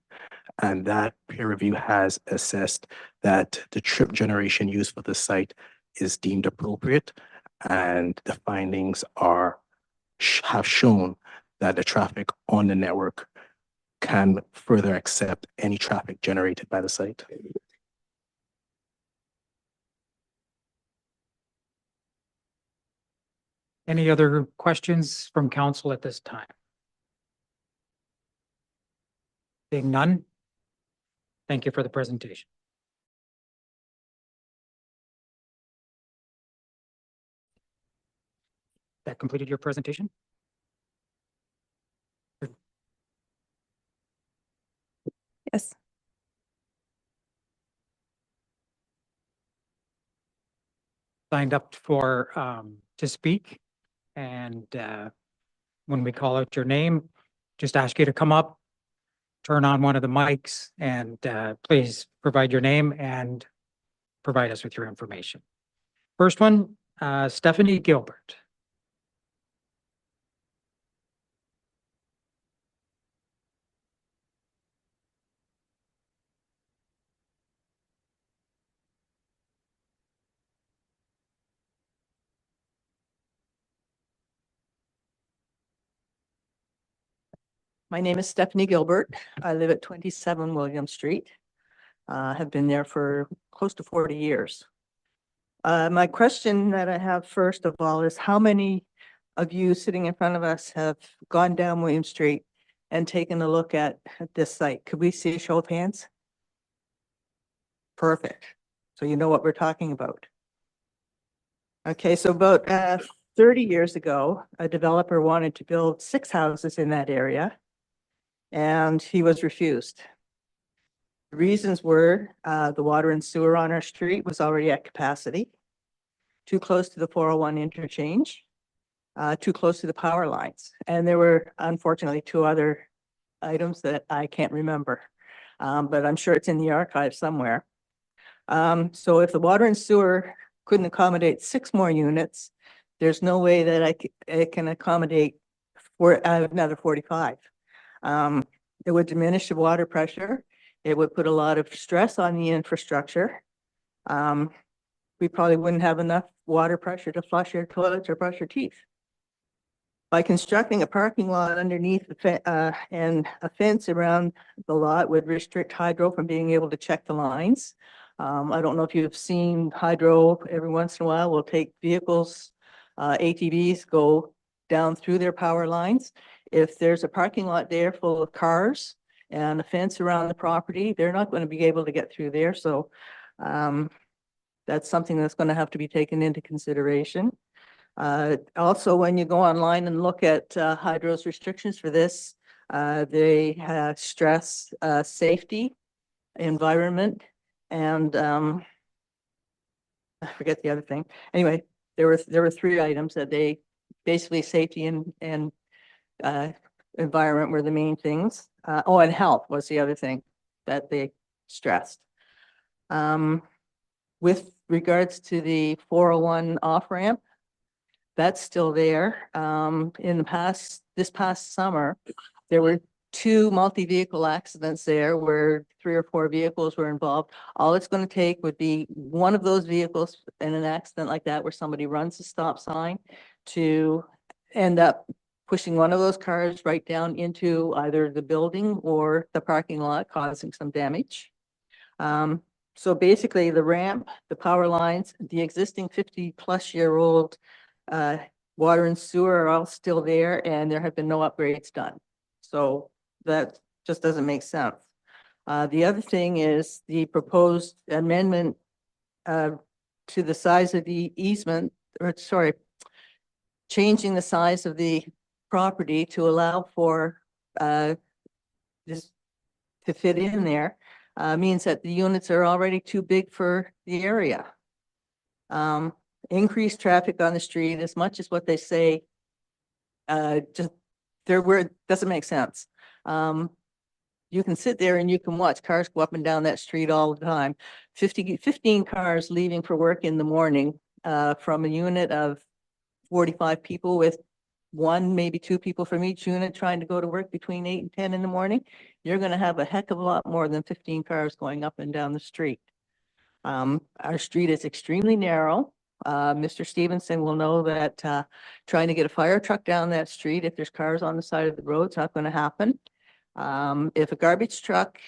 And that peer review has assessed that the trip generation used for the site is deemed appropriate. And the findings have shown that the traffic on the network can further accept any traffic generated by the site. Any other questions from council at this time? Being none, thank you for the presentation. That completed your presentation? Yes. Signed up for to speak, and when we call out your name, just ask you to come up, turn on one of the mics, and please provide your name and provide us with your information. First one, Stephanie Gilbert. My name is Stephanie Gilbert. I live at 27 William Street. Have been there for close to 40 years. My question that I have first of all is how many of you sitting in front of us have gone down William Street and taken a look at this site? Could we see a show of hands? Perfect. So you know what we're talking about. Okay, so about 30 years ago, a developer wanted to build 6 houses in that area, and he was refused. The reasons were the water and sewer on our street was already at capacity, too close to the 401 interchange, too close to the power lines. And there were unfortunately 2 other items that I can't remember, but I'm sure it's in the archive somewhere. So if the water and sewer couldn't accommodate 6 more units, there's no way that it can accommodate another 45. It would diminish the water pressure. It would put a lot of stress on the infrastructure. We probably wouldn't have enough water pressure to flush your toilets or brush your teeth. By constructing a parking lot underneath and a fence around the lot would restrict Hydro from being able to check the lines. I don't know if you've seen Hydro every once in a while will take vehicles, ATVs go down through their power lines. If there's a parking lot there full of cars and a fence around the property, they're not going to be able to get through there. So that's something that's going to have to be taken into consideration. Also, when you go online and look at Hydro's restrictions for this, they stress safety, environment, and I forget the other thing. Anyway, there were 3 items that they basically safety and environment were the main things. Oh, and health was the other thing that they stressed. With regards to the 401 off-ramp, that's still there. In the past, this past summer, there were 2 multi-vehicle accidents there where 3 or 4 vehicles were involved. All it's going to take would be one of those vehicles in an accident like that where somebody runs a stop sign to end up pushing one of those cars right down into either the building or the parking lot, causing some damage. So basically the ramp, the power lines, the existing 50-plus-year-old water and sewer are all still there, and there have been no upgrades done. So that just doesn't make sense. The other thing is the proposed amendment to the size of the easement, or sorry, changing the size of the property to allow for this to fit in there means that the units are already too big for the area. Increased traffic on the street, as much as what they say, just their word doesn't make sense. You can sit there and you can watch cars go up and down that street all the time. 15 cars leaving for work in the morning from a unit of 45 people, with 1, maybe 2 people from each unit trying to go to work between 8 and 10 in the morning. You're going to have a heck of a lot more than 15 cars going up and down the street. Our street is extremely narrow. Mr. Stevenson will know that trying to get a fire truck down that street, if there's cars on the side of the road, it's not going to happen. If a garbage truck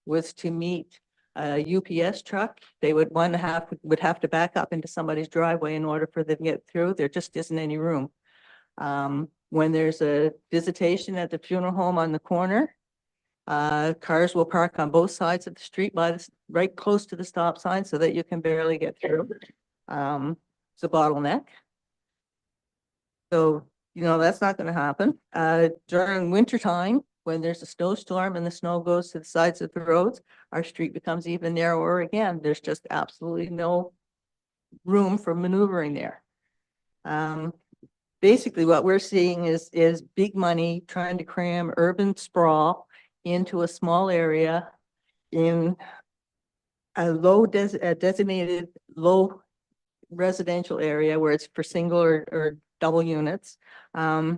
was to meet a UPS truck, they would have to back up into somebody's driveway in order for them to get through. There just isn't any room. When there's a visitation at the funeral home on the corner, cars will park on both sides of the street right close to the stop sign so that you can barely get through. It's a bottleneck. So, that's not going to happen. During winter time, when there's a snowstorm and the snow goes to the sides of the roads, our street becomes even narrower again. There's just absolutely no room for maneuvering there. Basically, what we're seeing is big money trying to cram urban sprawl into a small area in a designated low residential area where it's for single or double units. We're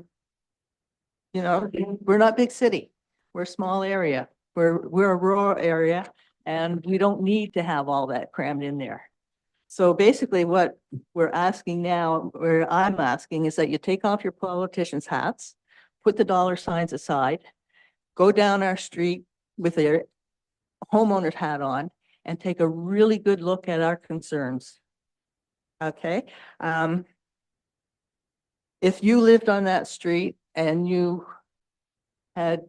not big city. We're a small area. We're a rural area, and we don't need to have all that crammed in there. So basically what we're asking now, or I'm asking, is that you take off your politicians' hats, put the dollar signs aside, go down our street with a homeowner's hat on, and take a really good look at our concerns. Okay? If you lived on that street and you had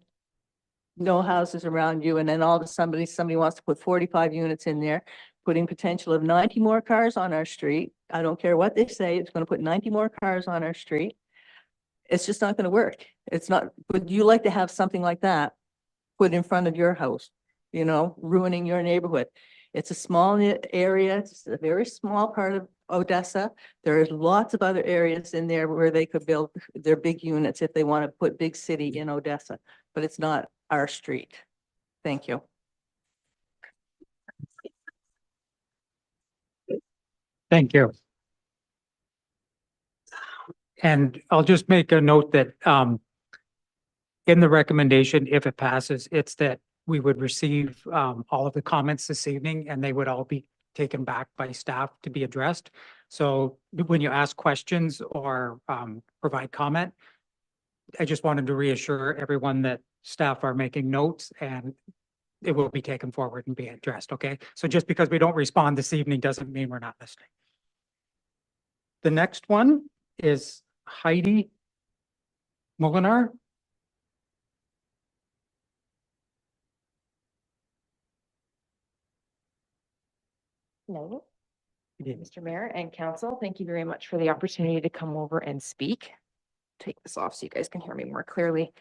no houses around you, and then all of a sudden somebody wants to put 45 units in there, putting potential of 90 more cars on our street. I don't care what they say, it's going to put 90 more cars on our street. It's just not going to work. It's not, would you like to have something like that put in front of your house, ruining your neighborhood? It's a small area. It's a very small part of Odessa. There is lots of other areas in there where they could build their big units if they want to put big city in Odessa, but it's not our street. Thank you. Thank you. And I'll just make a note that in the recommendation, if it passes, it's that we would receive all of the comments this evening, and they would all be taken back by staff to be addressed. So when you ask questions or provide comment, I just wanted to reassure everyone that staff are making notes and it will be taken forward and be addressed, okay? So just because we don't respond this evening doesn't mean we're not listening. The next one is Heidi Molinar. Hello, Mr. Mayor and Council. Thank you very much for the opportunity to come over and speak. Take this off so you guys can hear me more clearly.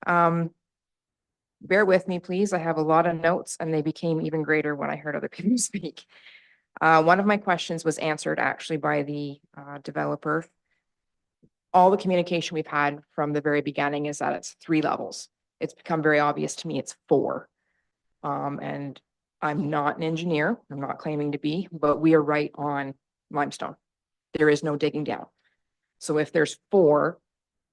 Bear with me, please. I have a lot of notes and they became even greater when I heard other people speak. One of my questions was answered actually by the developer. All the communication we've had from the very beginning is that it's 3 levels. It's become very obvious to me it's 4. And I'm not an engineer. I'm not claiming to be, but we are right on limestone. There is no digging down. So if there's 4,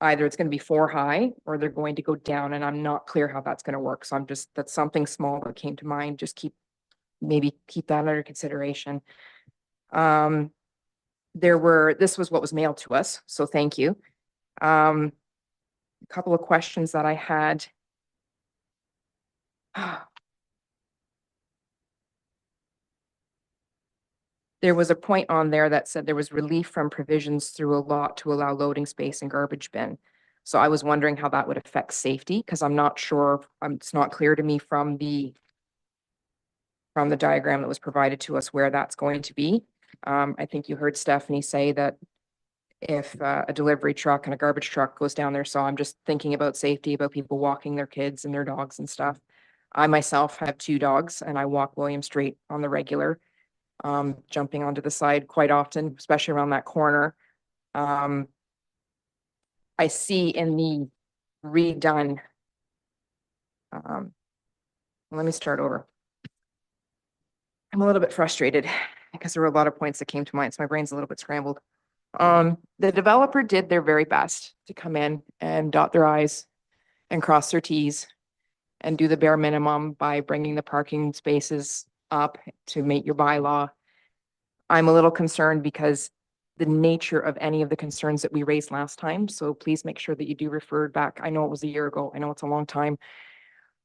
either it's going to be 4 high or they're going to go down, and I'm not clear how that's going to work. So I'm just, that's something small that came to mind. Just maybe keep that under consideration. This was what was mailed to us, so thank you. A couple of questions that I had. There was a point on there that said there was relief from provisions through a law to allow loading space and garbage bin. So I was wondering how that would affect safety, because I'm not sure, it's not clear to me from the diagram that was provided to us where that's going to be. I think you heard Stephanie say that if a delivery truck and a garbage truck goes down there, so I'm just thinking about safety, about people walking their kids and their dogs and stuff. I myself have 2 dogs and I walk William Street on the regular, jumping onto the side quite often, especially around that corner. I see in the redone, let me start over. I'm a little bit frustrated because there were a lot of points that came to mind, so my brain's a little bit scrambled. The developer did their very best to come in and dot their I's and cross their T's and do the bare minimum by bringing the parking spaces up to meet your bylaw. I'm a little concerned because the nature of any of the concerns that we raised last time, so please make sure that you do refer back. I know it was a year ago. I know it's a long time.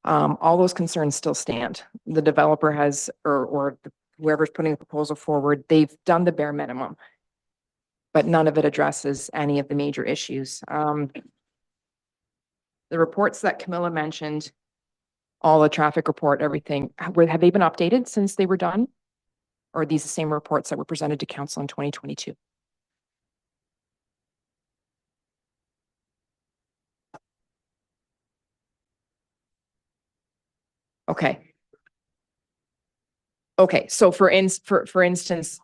All those concerns still stand. The developer has, or whoever's putting the proposal forward, they've done the bare minimum, but none of it addresses any of the major issues. The reports that Camilla mentioned, all the traffic report, everything, have they been updated since they were done? Or are these the same reports that were presented to council in 2022? Okay. Okay, so for instance,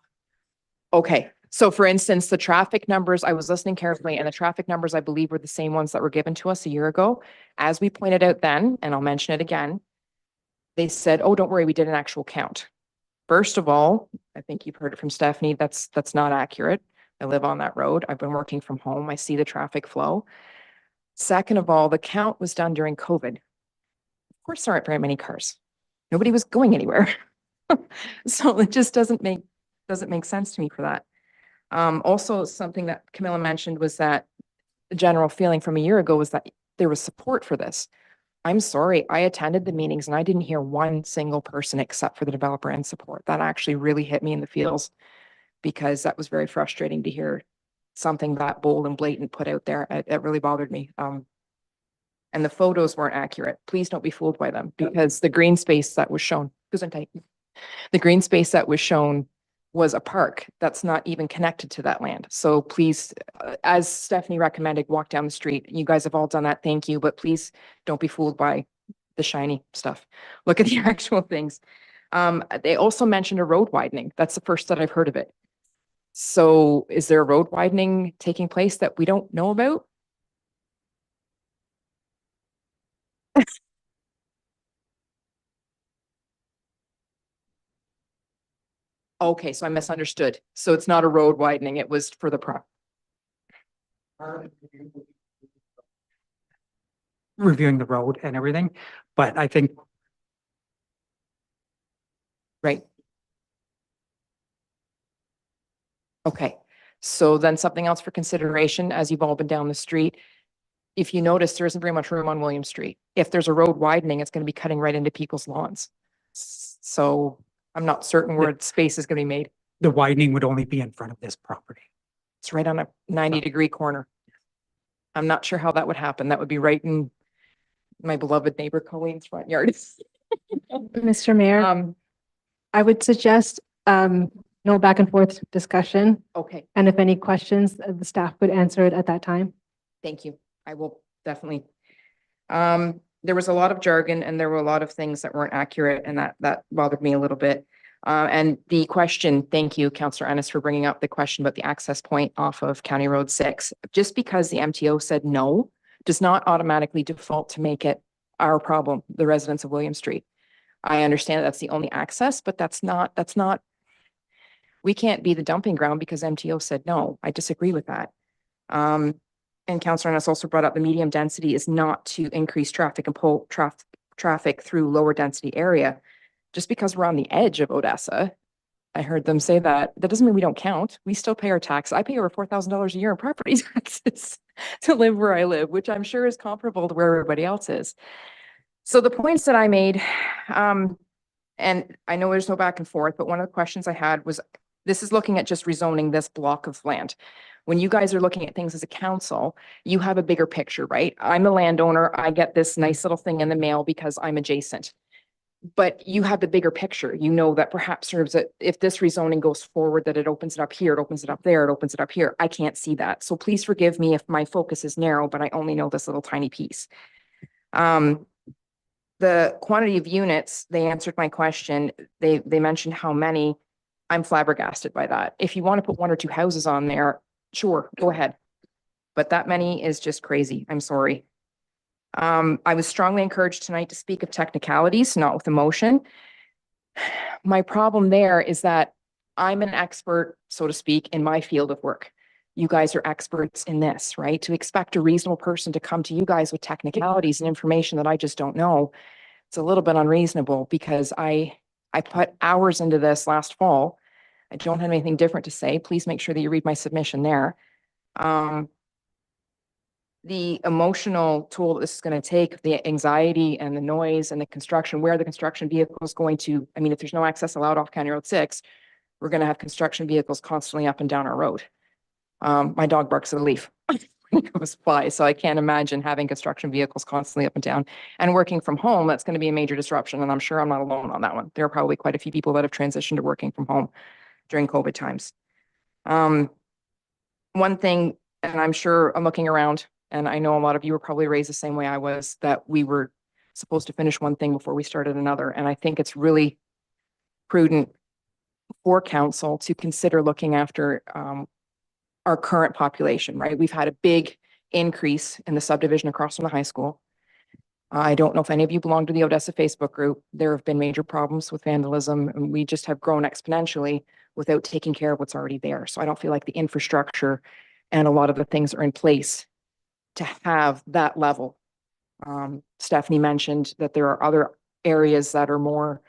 okay. So for instance, the traffic numbers, I was listening carefully, and the traffic numbers, I believe, were the same ones that were given to us a year ago. As we pointed out then, and I'll mention it again, they said, oh, don't worry, we did an actual count. First of all, I think you've heard it from Stephanie, that's not accurate. I live on that road. I've been working from home. I see the traffic flow. Second of all, the count was done during COVID. Of course, there aren't very many cars. Nobody was going anywhere. So it just doesn't make sense to me for that. Also, something that Camilla mentioned was that the general feeling from a year ago was that there was support for this. I'm sorry, I attended the meetings and I didn't hear one single person except for the developer and support. That actually really hit me in the feels, because that was very frustrating to hear something that bold and blatant put out there. It really bothered me. And the photos weren't accurate. Please don't be fooled by them, because the green space that was shown, the green space that was shown was a park that's not even connected to that land. So please, as Stephanie recommended, walk down the street. You guys have all done that. Thank you. But please don't be fooled by the shiny stuff. Look at the actual things. They also mentioned a road widening. That's the first that I've heard of it. So is there a road widening taking place that we don't know about? Okay, so I misunderstood. So it's not a road widening, it was for the reviewing the road and everything, but I think. Right. Okay, so then something else for consideration as you've all been down the street. If you notice, there isn't very much room on William Street. If there's a road widening, it's going to be cutting right into people's lawns. So I'm not certain where space is going to be made. The widening would only be in front of this property. It's right on a 90-degree corner. I'm not sure how that would happen. That would be right in my beloved neighbor Colleen's front yard. Mr. Mayor, I would suggest no back and forth discussion. Okay. And if any questions, the staff could answer it at that time. Thank you. I will definitely. There was a lot of jargon and there were a lot of things that weren't accurate, and that bothered me a little bit. And the question, thank you, Councillor Ennis, for bringing up the question about the access point off of County Road 6. Just because the MTO said no does not automatically default to make it our problem, the residents of William Street. I understand that's the only access, but that's not, we can't be the dumping ground because MTO said no. I disagree with that. and Councillor Ennis also brought up, the medium density is not to increase traffic and pull traffic through lower density area. Just because we're on the edge of Odessa, I heard them say that doesn't mean we don't count. We still pay our tax. I pay over $4,000 a year in property taxes to live where I live, which I'm sure is comparable to where everybody else is. So the points that I made, and I know there's no back and forth, but one of the questions I had was, this is looking at just rezoning this block of land. When you guys are looking at things as a council, you have a bigger picture, right? I'm a landowner. I get this nice little thing in the mail because I'm adjacent. But you have the bigger picture. You know that perhaps if this rezoning goes forward, that it opens it up here, it opens it up there, it opens it up here. I can't see that. So please forgive me if my focus is narrow, but I only know this little tiny piece. The quantity of units, they answered my question. They mentioned how many. I'm flabbergasted by that. If you want to put 1 or 2 houses on there, sure, go ahead. But that many is just crazy. I'm sorry. I was strongly encouraged tonight to speak of technicalities, not with emotion. My problem there is that I'm an expert, so to speak, in my field of work. You guys are experts in this, right? To expect a reasonable person to come to you guys with technicalities and information that I just don't know, it's a little bit unreasonable, because I put hours into this last fall. I don't have anything different to say. Please make sure that you read my submission there. The emotional toll that this is going to take, the anxiety and the noise and the construction, where the construction vehicle is going to, I mean, if there's no access allowed off County Road 6, we're going to have construction vehicles constantly up and down our road. My dog barks at a leaf when it goes by, so I can't imagine having construction vehicles constantly up and down. And working from home, that's going to be a major disruption, and I'm sure I'm not alone on that one. There are probably quite a few people that have transitioned to working from home during COVID times. One thing, and I'm sure I'm looking around, and I know a lot of you were probably raised the same way I was, that we were supposed to finish one thing before we started another. And I think it's really prudent for council to consider looking after our current population, right? We've had a big increase in the subdivision across from the high school. I don't know if any of you belong to the Odessa Facebook group. There have been major problems with vandalism, and we just have grown exponentially without taking care of what's already there. So I don't feel like the infrastructure and a lot of the things are in place to have that level. Stephanie mentioned that there are other areas that are more,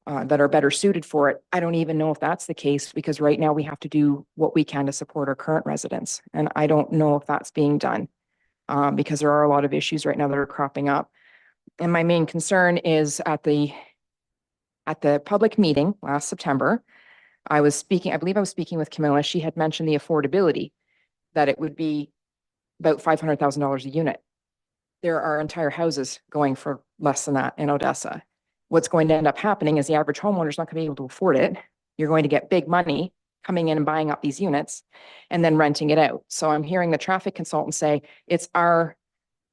that are better suited for it. I don't even know if that's the case, because right now we have to do what we can to support our current residents. And I don't know if that's being done, because there are a lot of issues right now that are cropping up. And my main concern is at the public meeting last September, I believe I was speaking with Camilla. She had mentioned the affordability, that it would be about $500,000 a unit. There are entire houses going for less than that in Odessa. What's going to end up happening is the average homeowner is not going to be able to afford it. You're going to get big money coming in and buying up these units and then renting it out. So I'm hearing the traffic consultant say it's our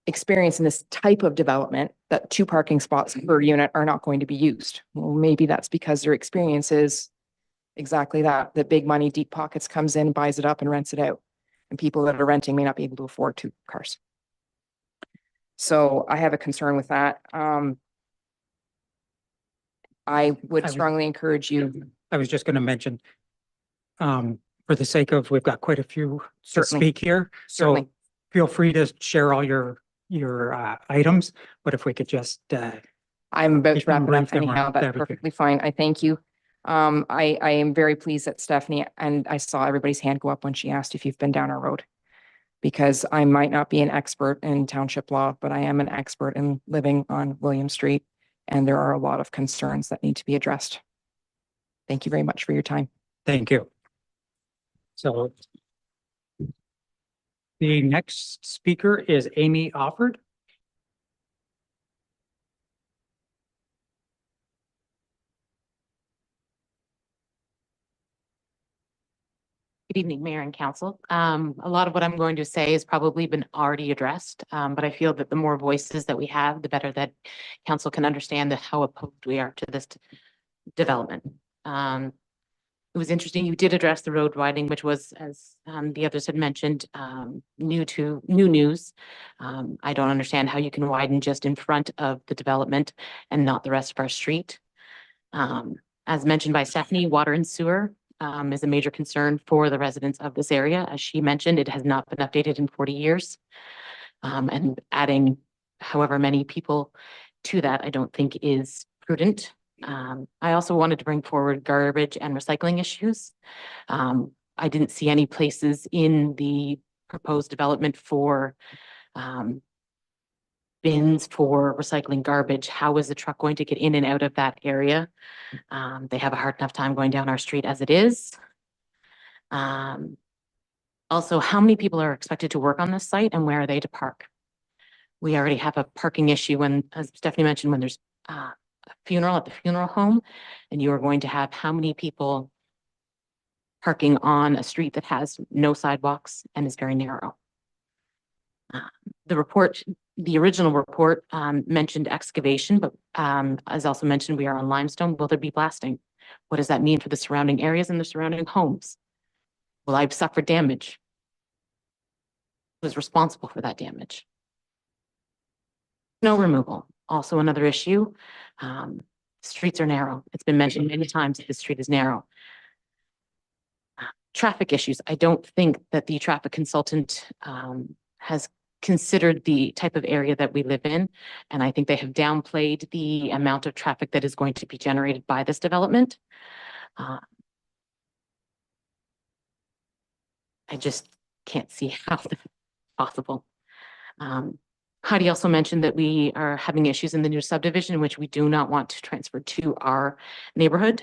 experience in this type of development that 2 parking spots per unit are not going to be used. Well, maybe that's because their experience is exactly that big money, deep pockets comes in, buys it up and rents it out. And people that are renting may not be able to afford 2 cars. So I have a concern with that. I would strongly encourage you. I was just going to mention, for the sake of, we've got quite a few to Certainly. speak here. So Certainly. feel free to share all your items, but if we could just, I'm about keep to wrap them it up brief, then anyhow. that'd That's be good. perfectly fine. I thank you. I am very pleased that Stephanie, and I saw everybody's hand go up when she asked if you've been down our road, because I might not be an expert in township law, but I am an expert in living on William Street, and there are a lot of concerns that need to be addressed. Thank you very much for your time. Thank you. So the next speaker is Amy Offord. Good evening, Mayor and Council. A lot of what I'm going to say has probably been already addressed, but I feel that the more voices that we have, the better that Council can understand how opposed we are to this development. It was interesting, you did address the road widening, which was, as the others had mentioned, new news. I don't understand how you can widen just in front of the development and not the rest of our street. As mentioned by Stephanie, water and sewer is a major concern for the residents of this area. As she mentioned, it has not been updated in 40 years. And adding however many people to that, I don't think is prudent. I also wanted to bring forward garbage and recycling issues. I didn't see any places in the proposed development for bins for recycling garbage. How is the truck going to get in and out of that area? They have a hard enough time going down our street as it is. Also, how many people are expected to work on this site and where are they to park? We already have a parking issue when, as Stephanie mentioned, when there's a funeral at the funeral home, and you are going to have how many people parking on a street that has no sidewalks and is very narrow. The original report mentioned excavation, but as also mentioned, we are on limestone. Will there be blasting? What does that mean for the surrounding areas and the surrounding homes? Will I suffer damage? Who's responsible for that damage? Snow removal, also another issue. Streets are narrow. It's been mentioned many times that the street is narrow. Traffic issues. I don't think that the traffic consultant has considered the type of area that we live in. And I think they have downplayed the amount of traffic that is going to be generated by this development. I just can't see how that's possible. Heidi also mentioned that we are having issues in the new subdivision, which we do not want to transfer to our neighborhood.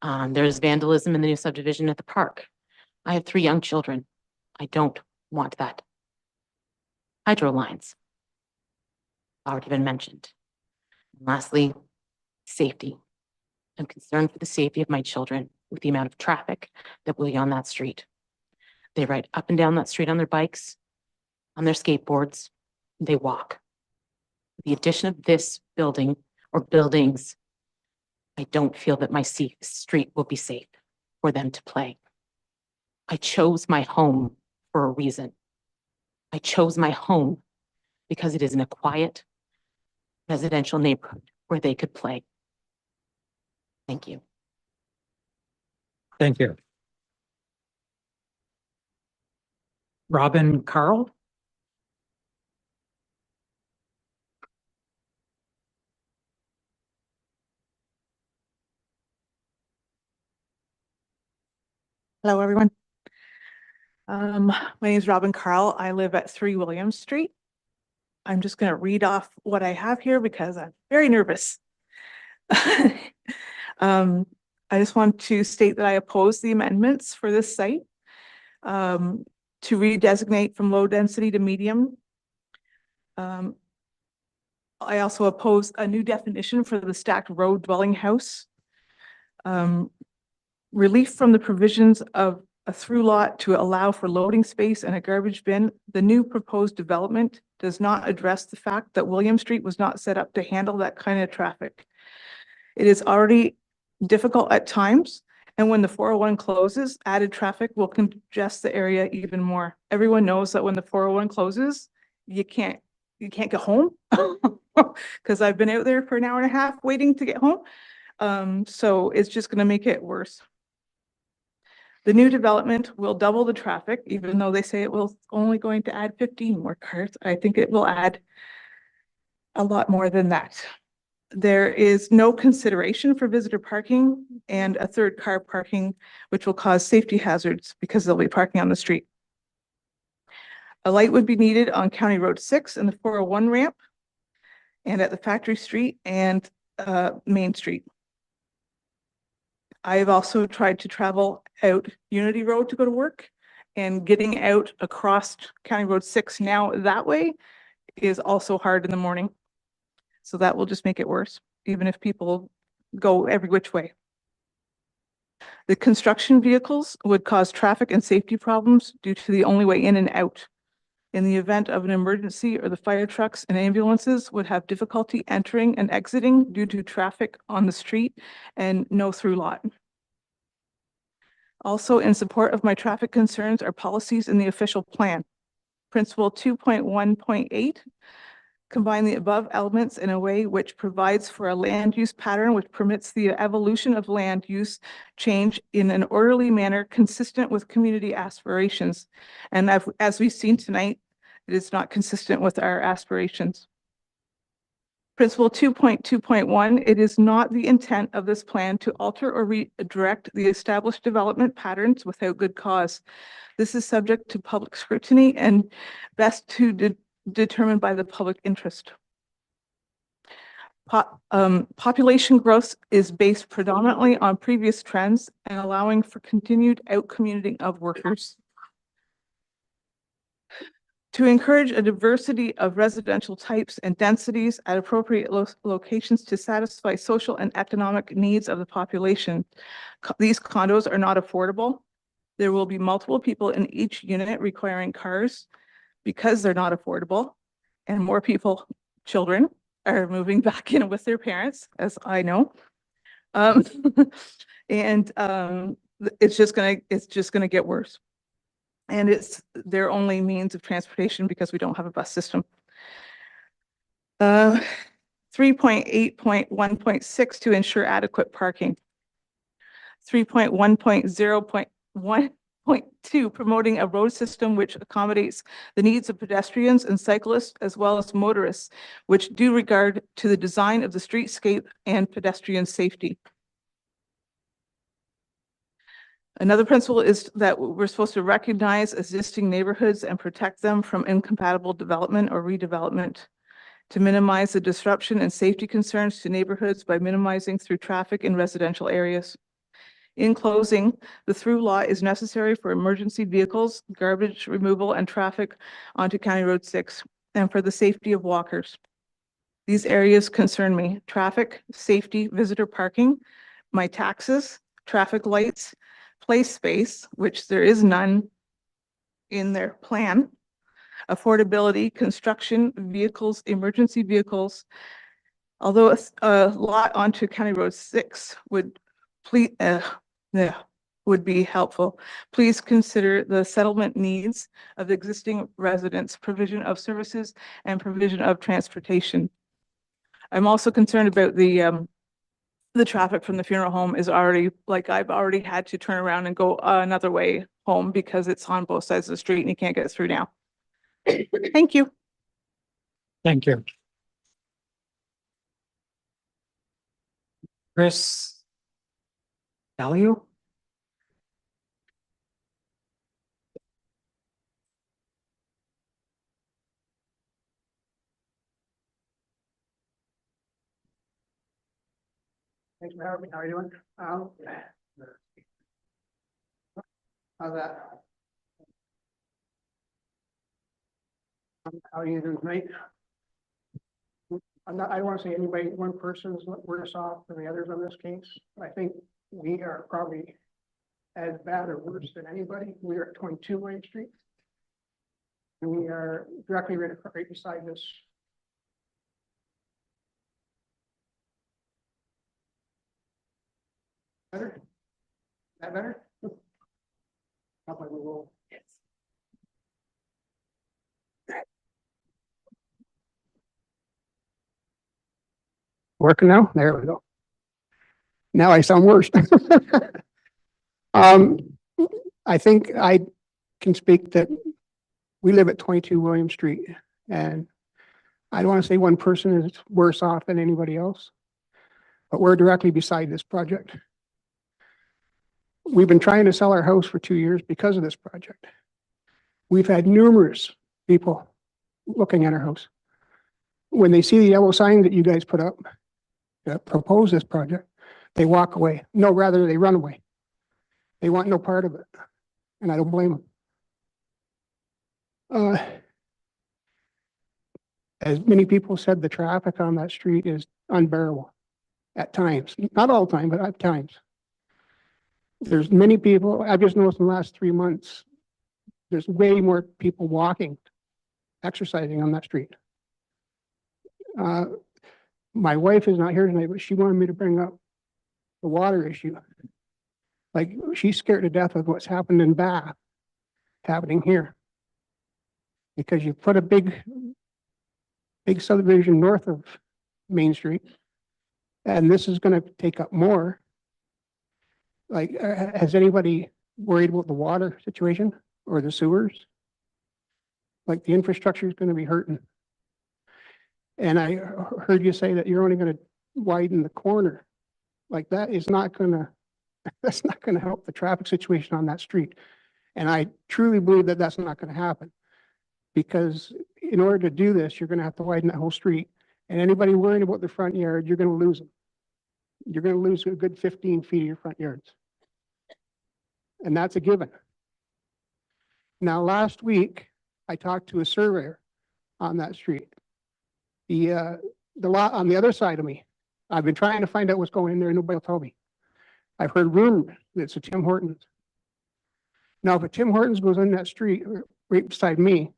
There's vandalism in the new subdivision at the park. I have 3 young children. I don't want that. Hydro lines. Already been mentioned. And lastly, safety. I'm concerned for the safety of my children with the amount of traffic that will be on that street. They ride up and down that street on their bikes, on their skateboards, they walk. The addition of this building or buildings, I don't feel that my street will be safe for them to play. I chose my home for a reason. I chose my home because it is in a quiet residential neighborhood where they could play. Thank you. Thank you. Robin Carl? Hello, everyone. My name is Robin Carl. I live at 3 Williams Street. I'm just going to read off what I have here because I'm very nervous. I just want to state that I oppose the amendments for this site to redesignate from low density to medium. I also oppose a new definition for the stacked row dwelling house. Relief from the provisions of a through lot to allow for loading space and a garbage bin. The new proposed development does not address the fact that William Street was not set up to handle that kind of traffic. It is already difficult at times, and when the 401 closes, added traffic will congest the area even more. Everyone knows that when the 401 closes, you can't get home because I've been out there for an hour and a half waiting to get home. So it's just going to make it worse. The new development will double the traffic, even though they say it will only going to add 15 more cars. I think it will add a lot more than that. There is no consideration for visitor parking and a third car parking, which will cause safety hazards because they'll be parking on the street. A light would be needed on County Road 6 and the 401 ramp and at the Factory Street and Main Street. I have also tried to travel out Unity Road to go to work, and getting out across County Road 6 now that way is also hard in the morning. So that will just make it worse, even if people go every which way. The construction vehicles would cause traffic and safety problems due to the only way in and out. In the event of an emergency, or the fire trucks and ambulances would have difficulty entering and exiting due to traffic on the street and no through lot. Also, in support of my traffic concerns are policies in the official plan. Principle 2.1.8 Combine the above elements in a way which provides for a land use pattern which permits the evolution of land use change in an orderly manner consistent with community aspirations. And as we've seen tonight, it is not consistent with our aspirations. Principle 2.2.1, it is not the intent of this plan to alter or redirect the established development patterns without good cause. This is subject to public scrutiny and best to determined by the public interest. Population growth is based predominantly on previous trends and allowing for continued out-commuting of workers. To encourage a diversity of residential types and densities at appropriate locations to satisfy social and economic needs of the population. These condos are not affordable. There will be multiple people in each unit requiring cars because they're not affordable, and more people, children, are moving back in with their parents, as I know. It's just gonna get worse. And it's their only means of transportation because we don't have a bus system. 3.8.1.6 to ensure adequate parking. 3.1.0.1.2 promoting a road system which accommodates the needs of pedestrians and cyclists as well as motorists, which do regard to the design of the streetscape and pedestrian safety. Another principle is that we're supposed to recognize existing neighborhoods and protect them from incompatible development or redevelopment, to minimize the disruption and safety concerns to neighborhoods by minimizing through traffic in residential areas. In closing, the through law is necessary for emergency vehicles, garbage removal, and traffic onto County Road 6, and for the safety of walkers. These areas concern me: traffic, safety, visitor parking, my taxes, traffic lights, play space, which there is none in their plan, affordability, construction, vehicles, emergency vehicles. Although a lot onto County Road 6 would be helpful, please consider the settlement needs of existing residents, provision of services, and provision of transportation. I'm also concerned about the traffic from the funeral home is already, like, I've already had to turn around and go another way home because it's on both sides of the street and you can't get through now. Thank you. Thank you. Chris Dalio? Thanks for having me. How are you doing? How's that? How are you doing tonight? I don't want to say anybody, one person is worse off than the others on this case. I think we are probably as bad or worse than anybody. We are at 22 William Street. And we are directly right beside this. Better? That better? How about we roll? Yes. Working now? There we go. Now I sound worse. I think I can speak that we live at 22 William Street, and I don't want to say one person is worse off than anybody else, but we're directly beside this project. We've been trying to sell our house for 2 years because of this project. We've had numerous people looking at our house. When they see the yellow sign that you guys put up that propose this project, they walk away. No, rather they run away. They want no part of it, and I don't blame them. As many people said, the traffic on that street is unbearable at times. Not all the time, but at times. There's many people, I've just noticed in the last 3 months, there's way more people walking, exercising on that street. My wife is not here tonight, but she wanted me to bring up the water issue. Like, she's scared to death of what's happened in Bath, happening here. Because you put a big big subdivision north of Main Street. And this is gonna take up more. Like, has anybody worried about the water situation or the sewers? Like, the infrastructure is gonna be hurting. And I heard you say that you're only gonna widen the corner. Like, that is not gonna, that's not gonna help the traffic situation on that street. And I truly believe that that's not gonna happen. Because in order to do this, you're gonna have to widen that whole street. And anybody worrying about the front yard, you're gonna lose them. You're gonna lose a good 15 feet of your front yards. And that's a given. Now, last week, I talked to a surveyor on that street. The lot on the other side of me, I've been trying to find out what's going in there, and nobody will tell me. I've heard rumors that it's a Tim Hortons. Now, if a Tim Hortons goes in that street right beside me,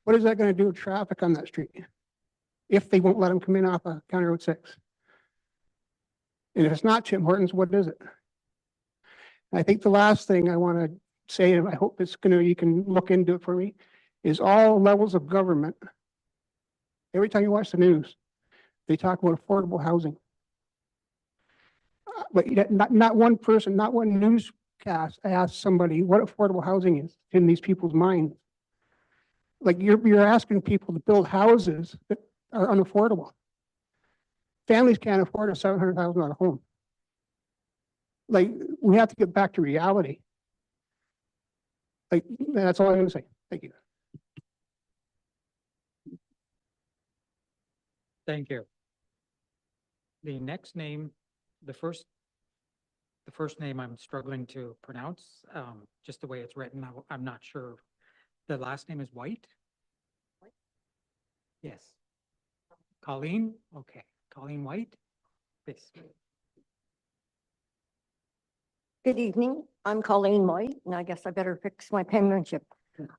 what is that going to do with traffic on that street? If they won't let them come in off of County Road 6. And if it's not Tim Hortons, what is it? I think the last thing I want to say, and I hope it's gonna, you can look into it for me, is all levels of government. Every time you watch the news, they talk about affordable housing. But yet not one person, not one newscast asks somebody what affordable housing is in these people's minds. Like, you're asking people to build houses that are unaffordable. Families can't afford a $700,000 home. Like, we have to get back to reality. Like, that's all I'm gonna say. Thank you. Thank you. The next name, the first name I'm struggling to pronounce, just the way it's written, I'm not sure. The last name is White? Yes. Colleen? Okay. Colleen White? Please. Good evening. I'm Colleen White, and I guess I better fix my penmanship.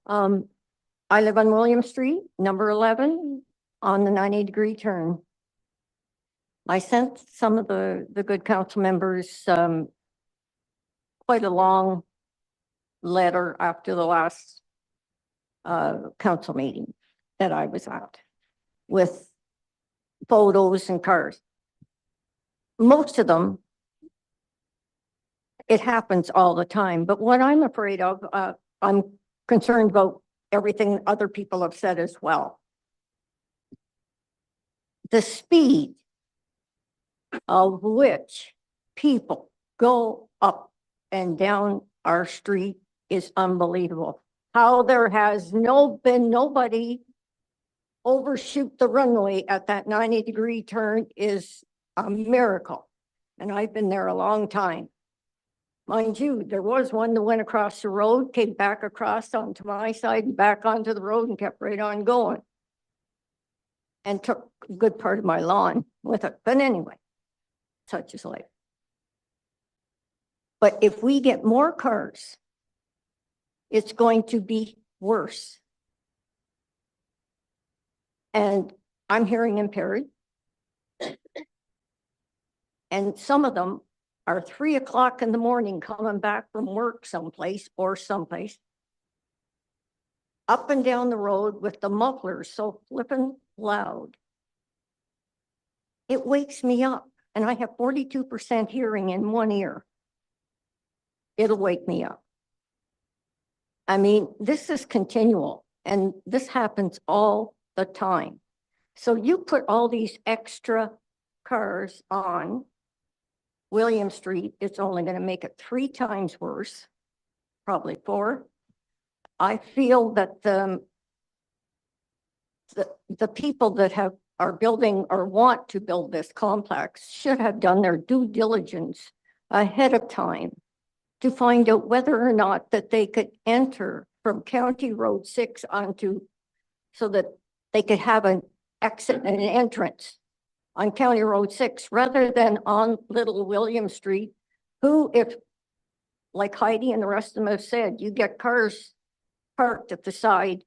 I live on William Street, number 11, on the 90-degree turn. I sent some of the good council members quite a long letter after the last council meeting that I was at with photos and cars. Most of them, it happens all the time, but what I'm afraid of, I'm concerned about everything other people have said as well. The speed of which people go up and down our street is unbelievable. How there has been nobody overshoot the runway at that 90-degree turn is a miracle. And I've been there a long time. Mind you, there was one that went across the road, came back across onto my side and back onto the road and kept right on going. And took a good part of my lawn with it. But anyway, such is life. But if we get more cars, it's going to be worse. And I'm hearing impaired. And some of them are 3 o'clock in the morning coming back from work someplace up and down the road with the mufflers so flippin' loud. It wakes me up, and I have 42% hearing in one ear. It'll wake me up. I mean, this is continual, and this happens all the time. So you put all these extra cars on William Street, it's only going to make it 3 times worse, probably 4. I feel that the people that are building or want to build this complex should have done their due diligence ahead of time to find out whether or not that they could enter from County Road 6 onto, so that they could have an exit and an entrance on County Road 6 rather than on Little William Street, who, if, like Heidi and the rest of them have said, you get cars parked at the side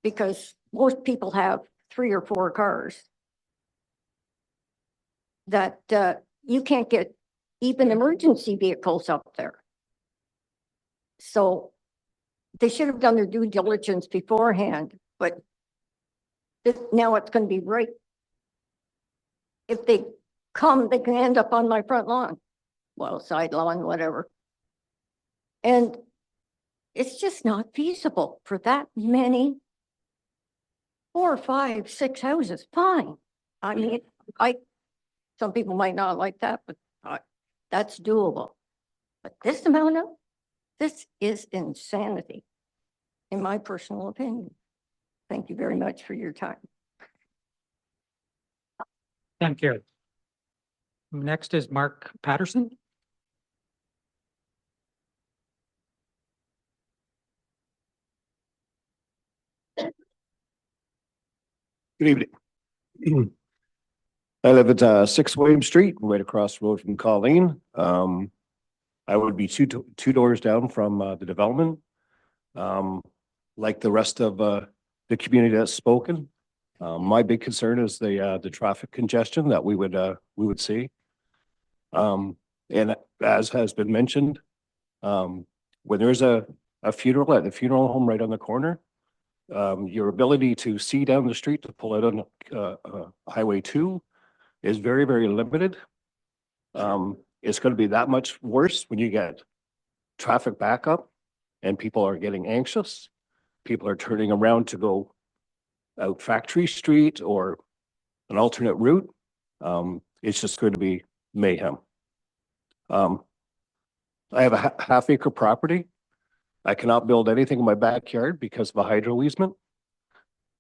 because most people have 3 or 4 cars, that you can't get even emergency vehicles up there. So they should have done their due diligence beforehand, but Now it's gonna be right. If they come, they can end up on my front lawn, well, side lawn, whatever. And it's just not feasible for that many 4, 5, 6 houses, fine. I mean, some people might not like that, but that's doable. But this amount of, this is insanity, in my personal opinion. Thank you very much for your time. Thank you. Next is Mark Patterson. Good evening. I live at 6 William Street, right across the road from Colleen. I would be two doors down from the development. Like the rest of the community that's spoken, my big concern is the traffic congestion that we would see. And as has been mentioned, when there's a funeral at the funeral home right on the corner, your ability to see down the street to pull out on Highway 2 is very, very limited. It's going to be that much worse when you get traffic backup and people are getting anxious. People are turning around to go out Factory Street or an alternate route. It's just going to be mayhem. I have a half-acre property. I cannot build anything in my backyard because of a hydro easement.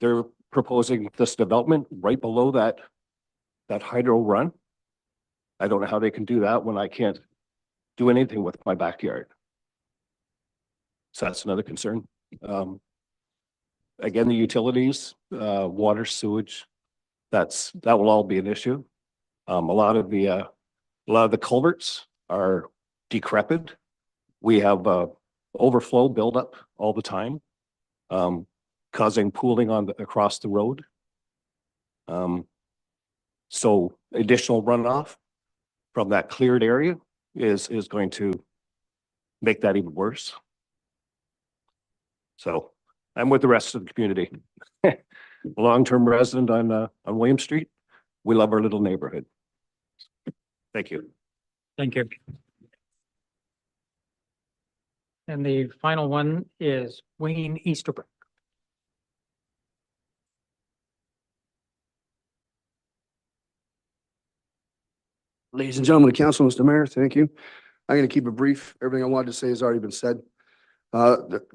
They're proposing this development right below that hydro run. I don't know how they can do that when I can't do anything with my backyard. So that's another concern. Again, the utilities, water, sewage, that will all be an issue. A lot of the culverts are decrepit. We have overflow buildup all the time, causing pooling across the road. So additional runoff from that cleared area is going to make that even worse. So I'm with the rest of the community. Long-term resident on William Street. We love our little neighborhood. Thank you. Thank you. And the final one is Wayne Easterbrook. Ladies and gentlemen of council, Mr. Mayor, thank you. I'm going to keep it brief. Everything I wanted to say has already been said.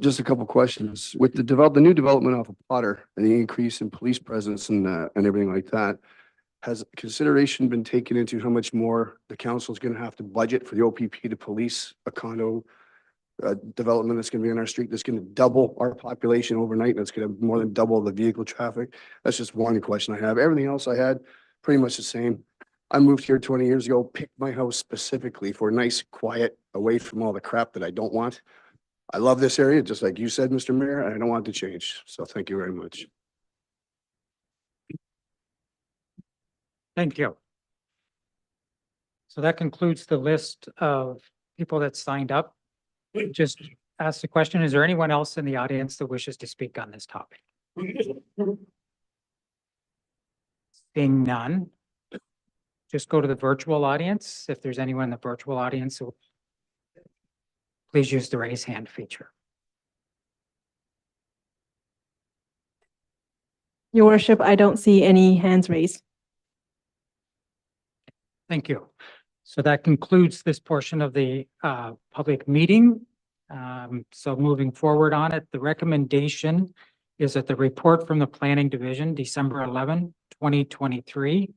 Just a couple questions. With the new development off of Potter and the increase in police presence and everything like that, has consideration been taken into how much more the council is going to have to budget for the OPP to police a condo development that's going to be on our street that's going to double our population overnight, and it's going to more than double the vehicle traffic? That's just one question I have. Everything else I had pretty much the same. I moved here 20 years ago, picked my house specifically for nice, quiet, away from all the crap that I don't want. I love this area, just like you said, Mr. Mayor, and I don't want it to change. So thank you very much. Thank you. So that concludes the list of people that signed up. Just ask the question, is there anyone else in the audience that wishes to speak on this topic? Seeing none, just go to the virtual audience. If there's anyone in the virtual audience, please use the raise hand feature. Your worship, I don't see any hands raised. Thank you. So that concludes this portion of the public meeting. So moving forward on it, the recommendation is that the report from the Planning Division, December 11, 2023,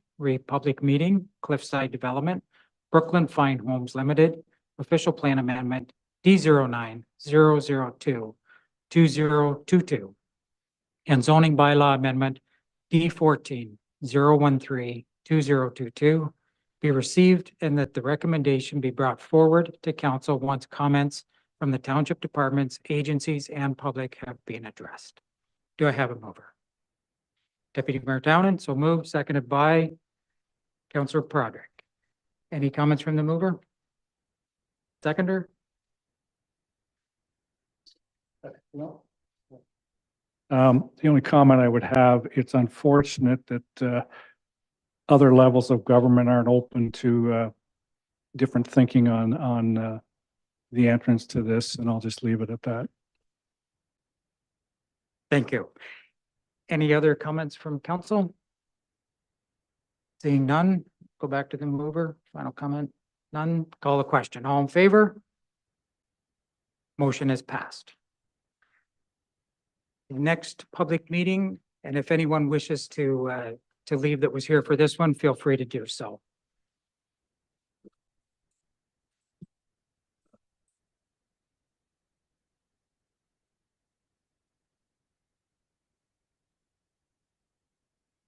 public meeting, Cliffside Development, Brooklyn Fine Homes Limited, official plan amendment D09-002-2022, and zoning bylaw amendment D14-013-2022 be received, and that the recommendation be brought forward to council once comments from the township departments, agencies, and public have been addressed. Do I have a mover? Deputy Mayor Townend, so moved, seconded by Councillor Broderick. Any comments from the mover? Seconder? The only comment I would have, it's unfortunate that other levels of government aren't open to different thinking on the entrance to this, and I'll just leave it at that. Thank you. Any other comments from council? Seeing none, go back to the mover. Final comment, none. Call the question. All in favor? Motion is passed. The next public meeting, and if anyone wishes to leave that was here for this one, feel free to do so.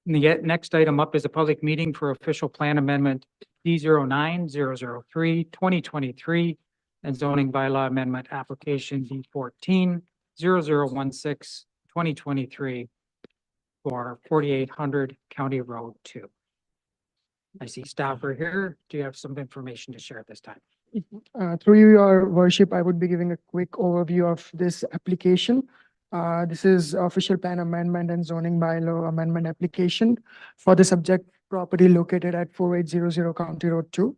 The next item up is a public meeting for official plan amendment D09-003, 2023, and zoning bylaw amendment application D14-0016, 2023 for 4800 County Road 2. I see staff are here. Do you have some information to share at this time? Through you, your worship, I would be giving a quick overview of this application. This is official plan amendment and zoning bylaw amendment application for the subject property located at 4800 County Road 2.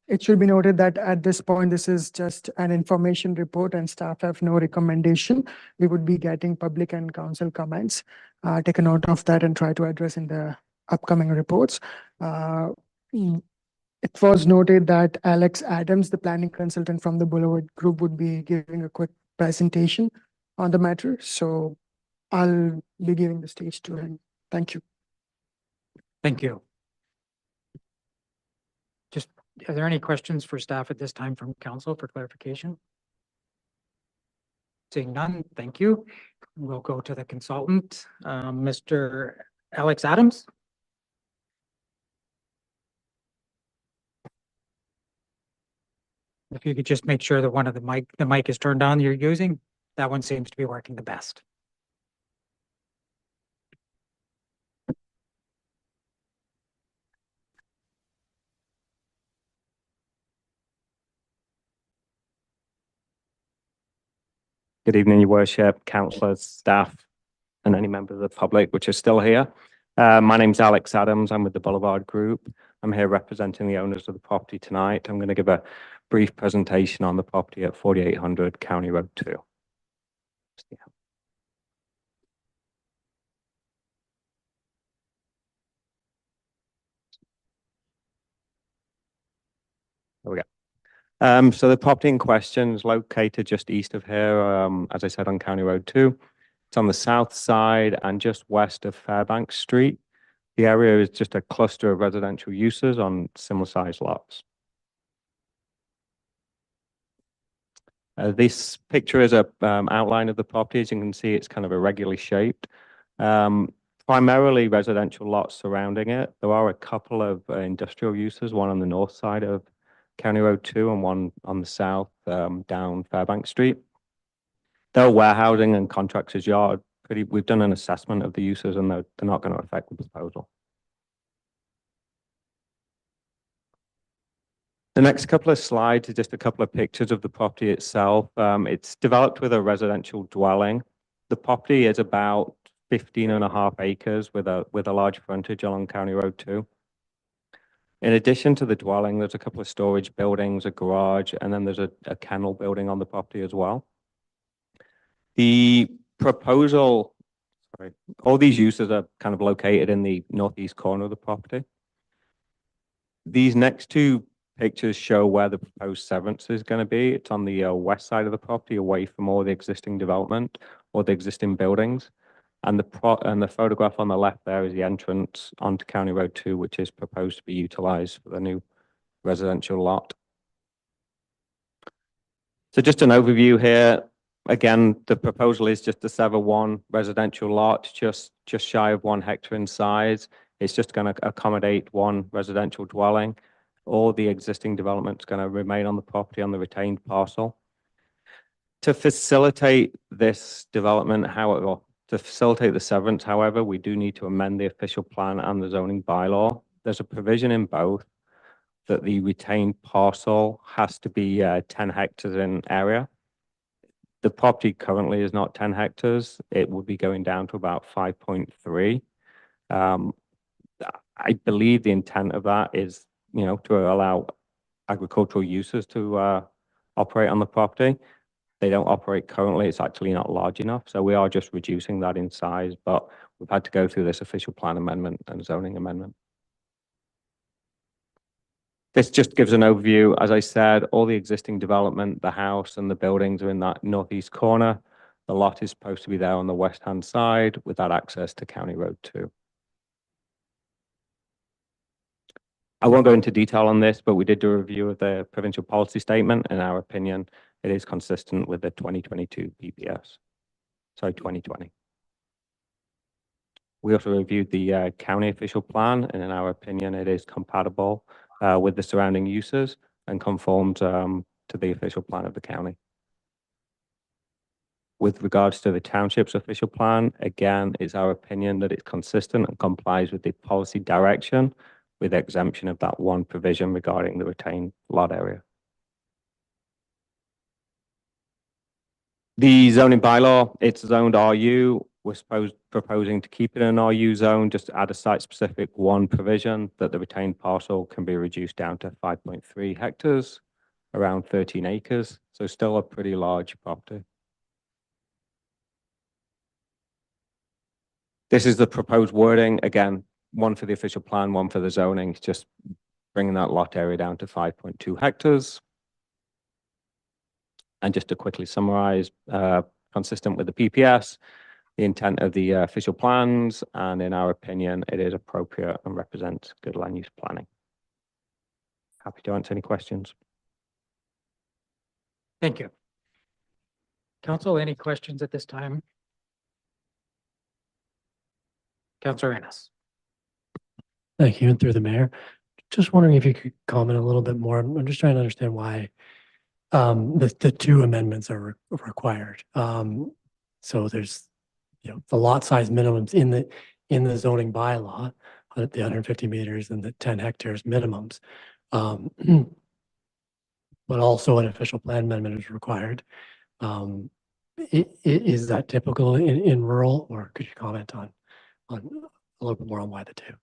It should be noted that at this point, this is just an information report and staff have no recommendation. We would be getting public and council comments. Take a note of that and try to address in the upcoming reports. It was noted that Alex Adams, the planning consultant from the Boulevard Group, would be giving a quick presentation on the matter. So I'll be giving the stage to him. Thank you. Thank you. Just, are there any questions for staff at this time from council for clarification? Seeing none, thank you. We'll go to the consultant, Mr. Alex Adams. If you could just make sure that one of the mic is turned on you're using, that one seems to be working the best. Good evening, your worship, councillors, staff, and any members of the public which are still here. My name's Alex Adams. I'm with the Boulevard Group. I'm here representing the owners of the property tonight. I'm going to give a brief presentation on the property at 4800 County Road 2. There we go. So the property in question is located just east of here, as I said, on County Road 2. It's on the south side and just west of Fairbanks Street. The area is just a cluster of residential uses on similar sized lots. This picture is a outline of the property. As you can see, it's kind of irregularly shaped. Primarily residential lots surrounding it. There are a couple of industrial uses, one on the north side of County Road 2 and one on the south down Fairbanks Street. They're warehousing and contractors yard. We've done an assessment of the uses and they're not going to affect the proposal. The next couple of slides are just a couple of pictures of the property itself. It's developed with a residential dwelling. The property is about 15.5 acres with a large frontage along County Road 2. In addition to the dwelling, there's a couple of storage buildings, a garage, and then there's a kennel building on the property as well. The proposal, all these uses are kind of located in the northeast corner of the property. These next two pictures show where the proposed severance is going to be. It's on the west side of the property, away from all the existing development or the existing buildings. And the photograph on the left there is the entrance onto County Road 2, which is proposed to be utilized for the new residential lot. So just an overview here. Again, the proposal is just to sever one residential lot, just shy of 1 hectare in size. It's just going to accommodate one residential dwelling. All the existing development is going to remain on the property on the retained parcel. To facilitate this development, however, to facilitate the severance, however, we do need to amend the official plan and the zoning bylaw. There's a provision in both that the retained parcel has to be 10 hectares in area. The property currently is not 10 hectares. It would be going down to about 5.3. I believe the intent of that is, to allow agricultural users to operate on the property. They don't operate currently. It's actually not large enough. So we are just reducing that in size, but we've had to go through this official plan amendment and zoning amendment. This just gives an overview. As I said, all the existing development, the house and the buildings are in that northeast corner. The lot is supposed to be there on the west-hand side with that access to County Road 2. I won't go into detail on this, but we did do a review of the provincial policy statement. In our opinion, it is consistent with the 2022 PPS. Sorry, 2020. We also reviewed the county official plan, and in our opinion, it is compatible with the surrounding uses and conforms to the official plan of the county. With regards to the township's official plan, again, it's our opinion that it's consistent and complies with the policy direction, with exemption of that one provision regarding the retained lot area. The zoning bylaw, it's zoned RU. We're proposing to keep it an RU zone, just to add a site-specific one provision that the retained parcel can be reduced down to 5.3 hectares, around 13 acres. So still a pretty large property. This is the proposed wording. Again, one for the official plan, one for the zoning. It's just bringing that lot area down to 5.2 hectares. And just to quickly summarize, consistent with the PPS, the intent of the official plans, and in our opinion, it is appropriate and represents good land use planning. Happy to answer any questions. Thank you. Council, any questions at this time? Councilor Ennis. Thank you, and through the mayor. Just wondering if you could comment a little bit more. I'm just trying to understand why the two amendments are required. So there's, the lot size minimums in the zoning bylaw, the 150 meters and the 10 hectares minimums. But also an official plan amendment is required. Is that typical in rural, or could you comment on a little bit more on why the two?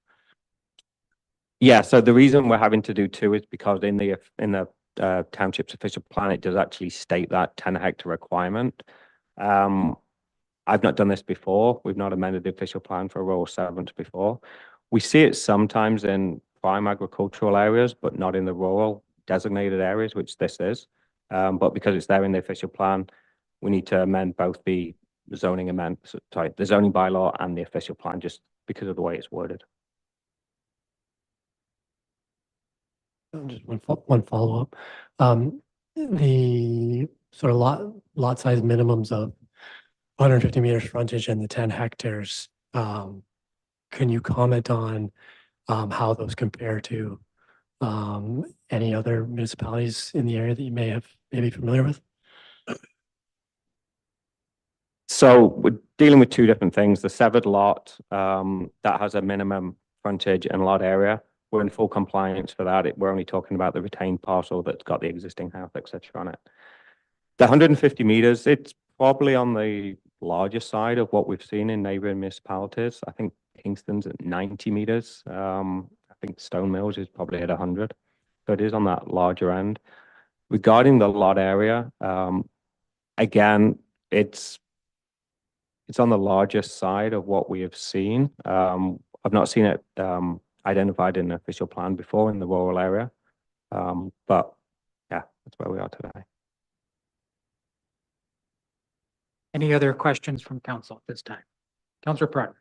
Yeah, so the reason we're having to do two is because in the township's official plan, it does actually state that 10 hectare requirement. I've not done this before. We've not amended the official plan for rural settlements before. We see it sometimes in prime agricultural areas, but not in the rural designated areas, which this is. But because it's there in the official plan, we need to amend both the zoning the zoning bylaw and the official plan, just because of the way it's worded. Just one follow-up. The sort of lot size minimums of 150 meters frontage and the 10 hectares, can you comment on how those compare to any other municipalities in the area that you may be familiar with? So we're dealing with two different things. The severed lot that has a minimum frontage and lot area. We're in full compliance for that. We're only talking about the retained parcel that's got the existing house, et cetera, on it. The 150 meters, it's probably on the larger side of what we've seen in neighboring municipalities. I think Kingston's at 90 meters. I think Stone Mills is probably at 100. So it is on that larger end. Regarding the lot area, again, it's on the largest side of what we have seen. I've not seen it identified in an official plan before in the rural area. But yeah, that's where we are today. Any other questions from council at this time? Councilor Pratt.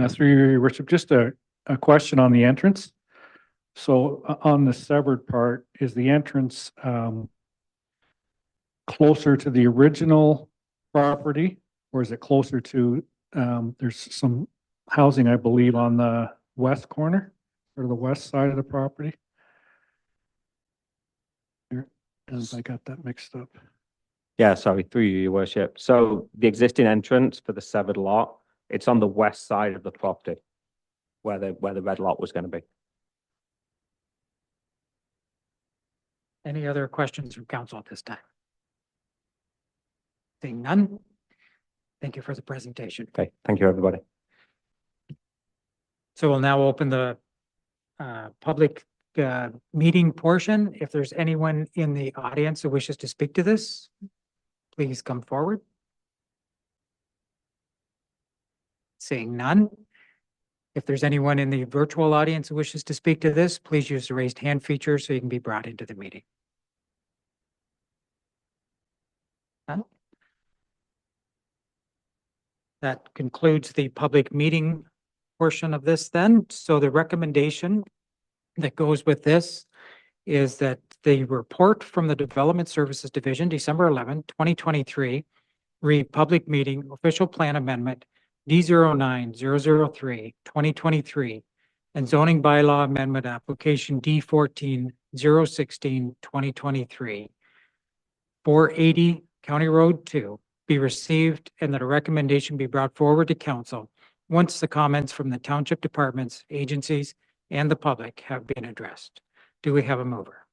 Through your worship, just a question on the entrance. So on the severed part, is the entrance closer to the original property, or is it closer to, there's some housing, I believe, on the west corner or the west side of the property? I got that mixed up. Yeah, sorry, through you, your worship. So the existing entrance for the severed lot, it's on the west side of the property where the red lot was going to be. Any other questions from council at this time? Seeing none. Thank you for the presentation. Okay, thank you, everybody. So we'll now open the public meeting portion. If there's anyone in the audience who wishes to speak to this, please come forward. Seeing none. If there's anyone in the virtual audience who wishes to speak to this, please use the raised hand feature so you can be brought into the meeting. None? That concludes the public meeting portion of this then. So the recommendation that goes with this is that the report from the Development Services Division, December 11, 2023, read public meeting, official plan amendment, D09-003, 2023, and zoning bylaw amendment application D14-016, 2023, 480 County Road 2, be received and that a recommendation be brought forward to council once the comments from the township departments, agencies, and the public have been addressed. Do we have a mover?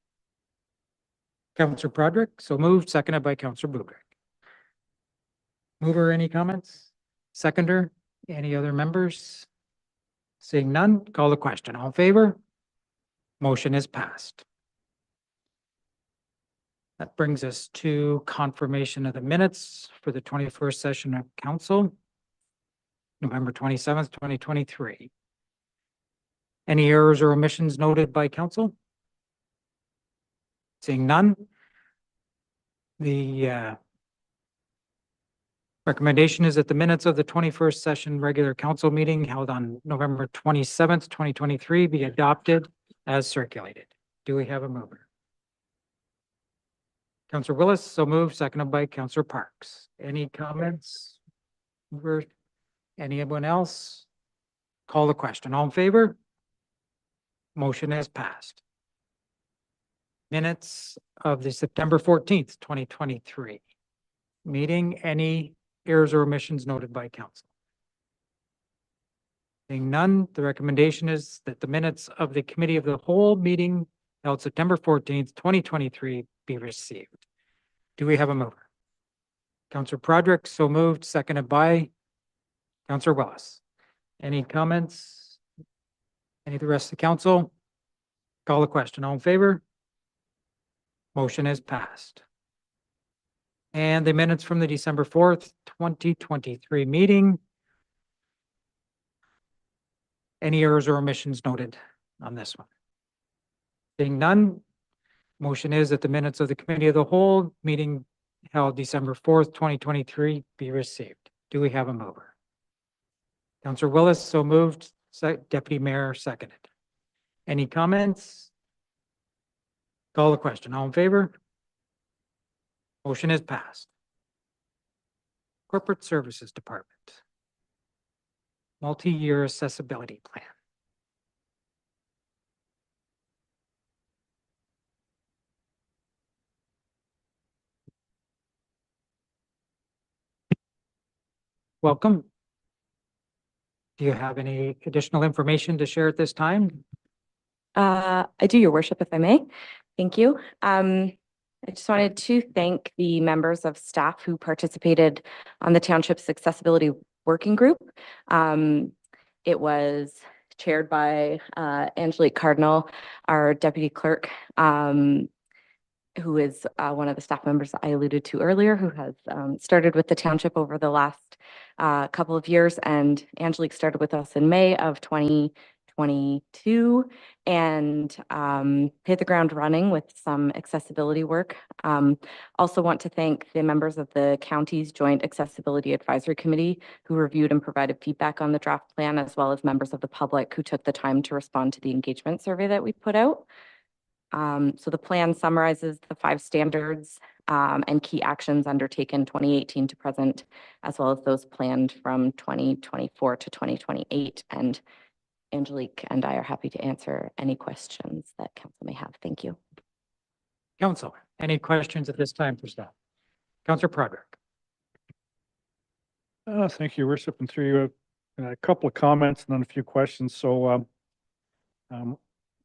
Councillor Broderick, so moved, seconded by Councillor Budrick. Mover, any comments? Seconder, any other members? Seeing none, call the question. All in favor? Motion is passed. That brings us to confirmation of the minutes for the 21st session of council, November 27th, 2023. Any errors or omissions noted by council? Seeing none. The recommendation is that the minutes of the 21st session regular council meeting held on November 27th, 2023 be adopted as circulated. Do we have a mover? Councillor Willis, so moved, seconded by Councillor Parks. Any comments? Anyone else? Call the question. All in favor? Motion has passed. Minutes of the September 14th, 2023 meeting. Any errors or omissions noted by council? Seeing none, the recommendation is that the minutes of the committee of the whole meeting held September 14th, 2023 be received. Do we have a mover? Councillor Broderick, so moved, seconded by Councillor Willis. Any comments? Any of the rest of the council? Call the question. All in favor? Motion is passed. And the minutes from the December 4th, 2023 meeting. Any errors or omissions noted on this one? Seeing none, motion is that the minutes of the committee of the whole meeting held December 4th, 2023 be received. Do we have a mover? Councillor Willis, so moved. Deputy Mayor, seconded. Any comments? Call the question. All in favor? Motion is passed. Corporate Services Department. Multi-year accessibility plan. Welcome. Do you have any additional information to share at this time? I do, Your Worship, if I may. Thank you. I just wanted to thank the members of staff who participated on the Township's Accessibility Working Group. It was chaired by Angelique Cardinal, our Deputy Clerk, who is one of the staff members I alluded to earlier, who has started with the Township over the last couple of years. And Angelique started with us in May of 2022 and hit the ground running with some accessibility work. Also want to thank the members of the county's Joint Accessibility Advisory Committee who reviewed and provided feedback on the draft plan, as well as members of the public who took the time to respond to the engagement survey that we put out. So the plan summarizes the 5 standards and key actions undertaken 2018 to present, as well as those planned from 2024 to 2028. And Angelique and I are happy to answer any questions that council may have. Thank you. Council, any questions at this time for staff? Councillor Broderick. Thank you, Your Worship, and through you, a couple of comments and then a few questions. So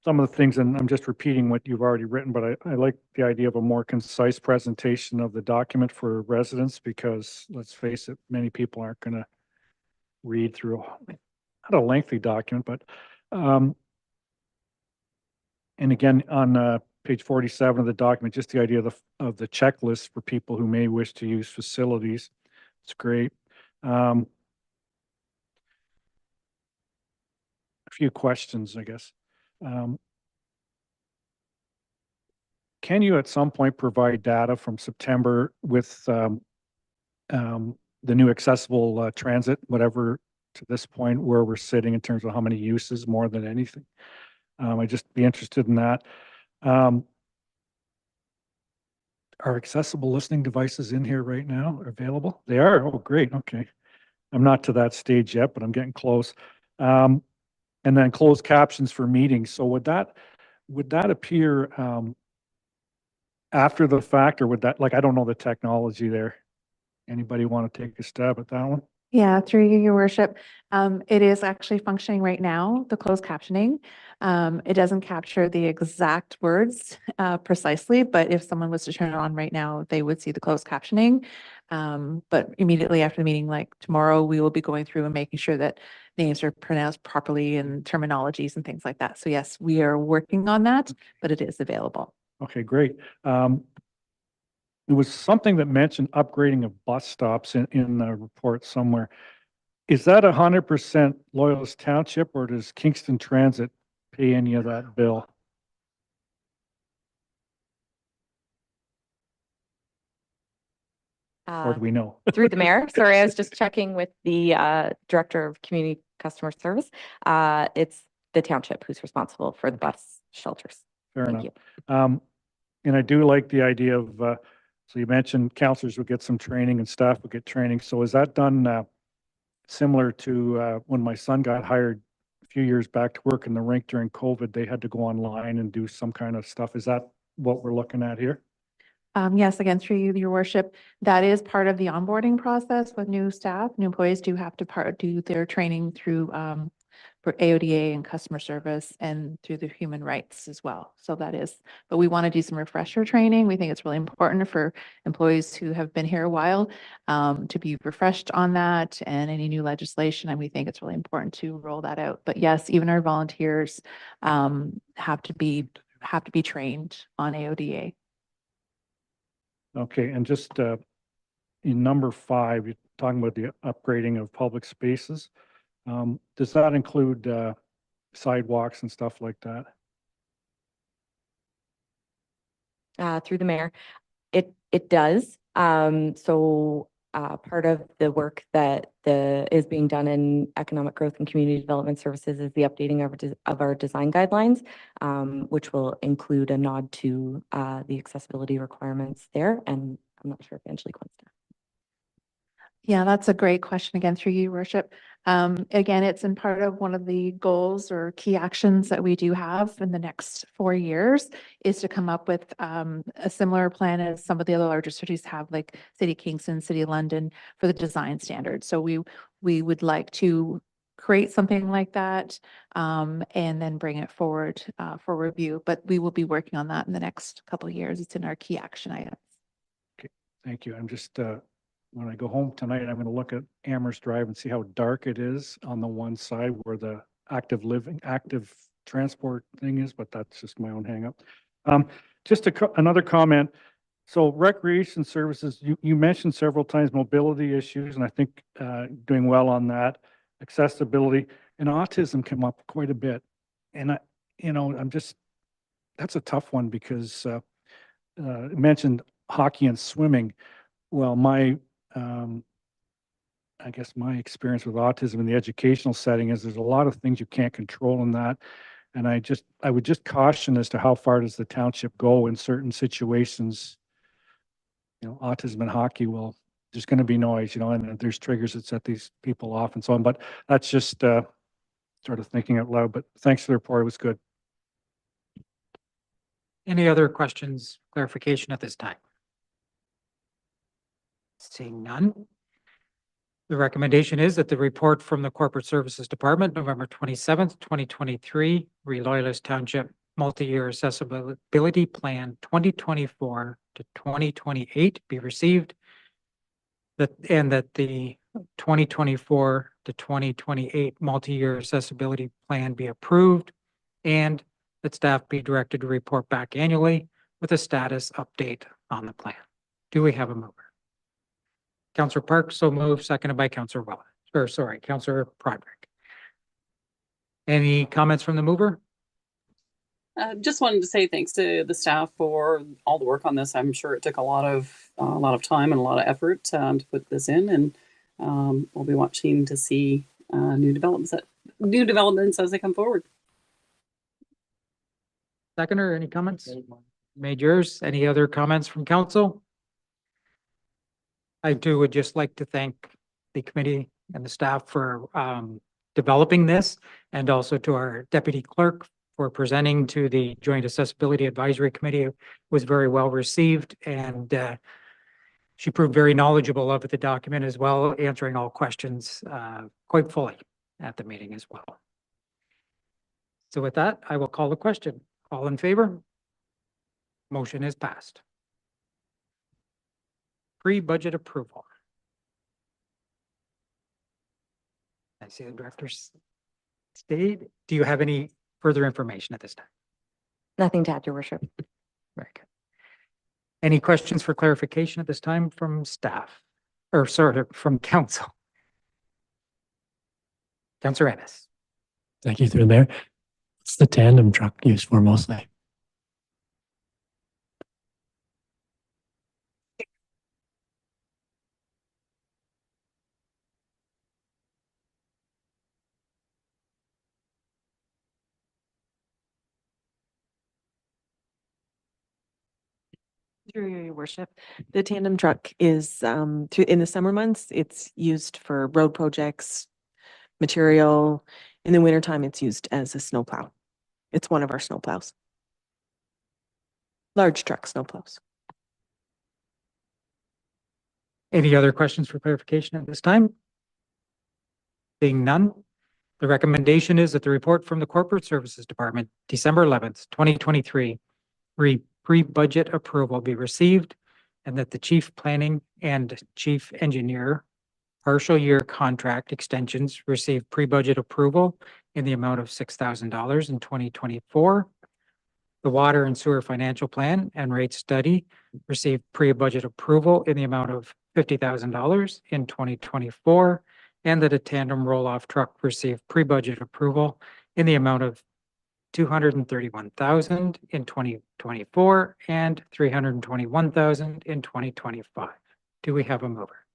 some of the things, and I'm just repeating what you've already written, but I like the idea of a more concise presentation of the document for residents, because let's face it, many people aren't gonna read through, not a lengthy document, but, and again, on, page 47 of the document, just the idea of the checklist for people who may wish to use facilities. It's great. A few questions, I guess. Can you at some point provide data from September with the new accessible transit, whatever to this point where we're sitting in terms of how many uses more than anything? I'd just be interested in that. Are accessible listening devices in here right now available? They are. Oh, great. Okay. I'm not to that stage yet, but I'm getting close. And then closed captions for meetings. So would that appear after the fact, or would that, like, I don't know the technology there. Anybody want to take a stab at that one? Yeah, through you, your worship. It is actually functioning right now, the closed captioning. It doesn't capture the exact words precisely, but if someone was to turn it on right now, they would see the closed captioning. But immediately after the meeting, like tomorrow, we will be going through and making sure that names are pronounced properly and terminologies and things like that. So yes, we are working on that, but it is available. Okay, great. There was something that mentioned upgrading of bus stops in the report somewhere. Is that 100% Loyalist Township, or does Kingston Transit pay any of that bill? Or do we know? Through the mayor. Sorry, I was just checking with the Director of Community Customer Service. It's the township who's responsible for the bus shelters. Fair Thank enough. And I do like the idea of, so you mentioned counselors would get some training and staff would get training. So is that done similar to when my son got hired a few years back to work in the rink during COVID? They had to go online and do some kind of stuff. Is that what we're looking at here? Yes, again, through you, your worship, that is part of the onboarding process with new staff. New employees do have to do their training through for AODA and customer service and through the human rights as well. So that is, but we want to do some refresher training. We think it's really important for employees who have been here a while to be refreshed on that and any new legislation. And we think it's really important to roll that out. But yes, even our volunteers have to be trained on AODA. Okay, and just in number 5, you're talking about the upgrading of public spaces. Does that include sidewalks and stuff like that? Through the mayor, it does. So part of the work that is being done in economic growth and community development services is the updating of our design guidelines, which will include a nod to the accessibility requirements there. And I'm not sure if Angelique wants to. Yeah, that's a great question again through you, worship. Again, it's in part of one of the goals or key actions that we do have in the next 4 years is to come up with a similar plan as some of the other larger cities have, like City of Kingston, City of London, for the design standards. So we would like to create something like that and then bring it forward for review. But we will be working on that in the next couple of years. It's in our key action items. Okay, thank you. I'm just when I go home tonight, I'm going to look at Amherst Drive and see how dark it is on the one side where the active transport thing is, but that's just my own hang up. Just another comment. So recreation services, you mentioned several times mobility issues, and I think doing well on that. Accessibility and autism come up quite a bit. And that's a tough one because it mentioned hockey and swimming. Well, I guess my experience with autism in the educational setting is there's a lot of things you can't control in that. And I would just caution as to how far does the township go in certain situations. Autism and hockey, well, there's going to be noise, and there's triggers that set these people off and so on. But that's just sort of thinking out loud. But thanks for the report. It was good. Any other questions, clarification at this time? Seeing none. The recommendation is that the report from the Corporate Services Department, November 27th, 2023, Loyalist Township Multi-Year Accessibility Plan 2024 to 2028 be received, and that the 2024 to 2028 Multi-Year Accessibility Plan be approved, and that staff be directed to report back annually with a status update on the plan. Do we have a mover? Counselor Park, so moved, seconded by Counselor Counselor Proderick. Any comments from the mover? Just wanted to say thanks to the staff for all the work on this. I'm sure it took a lot of time and a lot of effort to put this in, and we'll be watching to see new developments as they come forward. Seconder, any comments? Made yours. Any other comments from council? I would just like to thank the committee and the staff for developing this, and also to our deputy clerk for presenting to the Joint Accessibility Advisory Committee. It was very well received, and she proved very knowledgeable of the document as well, answering all questions quite fully at the meeting as well. So with that, I will call the question. All in favor? Motion is passed. Pre-budget approval. I see the director's stayed. Do you have any further information at this time? Nothing to add, Your Worship. Very good. Any questions for clarification at this time from staff? Or sorry, from council? Councilor Ennis. Thank you, through the mayor. What's the tandem truck used for mostly? Through your worship, the tandem truck is in the summer months, it's used for road projects, material. In the wintertime, it's used as a snowplow. It's one of our snowplows. Large truck snowplows. Any other questions for clarification at this time? Being none, the recommendation is that the report from the Corporate Services Department, December 11th, 2023, pre-budget approval be received, and that the chief planning and chief engineer partial year contract extensions receive pre-budget approval in the amount of $6,000 in 2024. The water and sewer financial plan and rate study received pre-budget approval in the amount of $50,000 in 2024, and that a tandem roll-off truck received pre-budget approval in the amount of $231,000 in 2024 and $321,000 in 2025. Do we have a mover?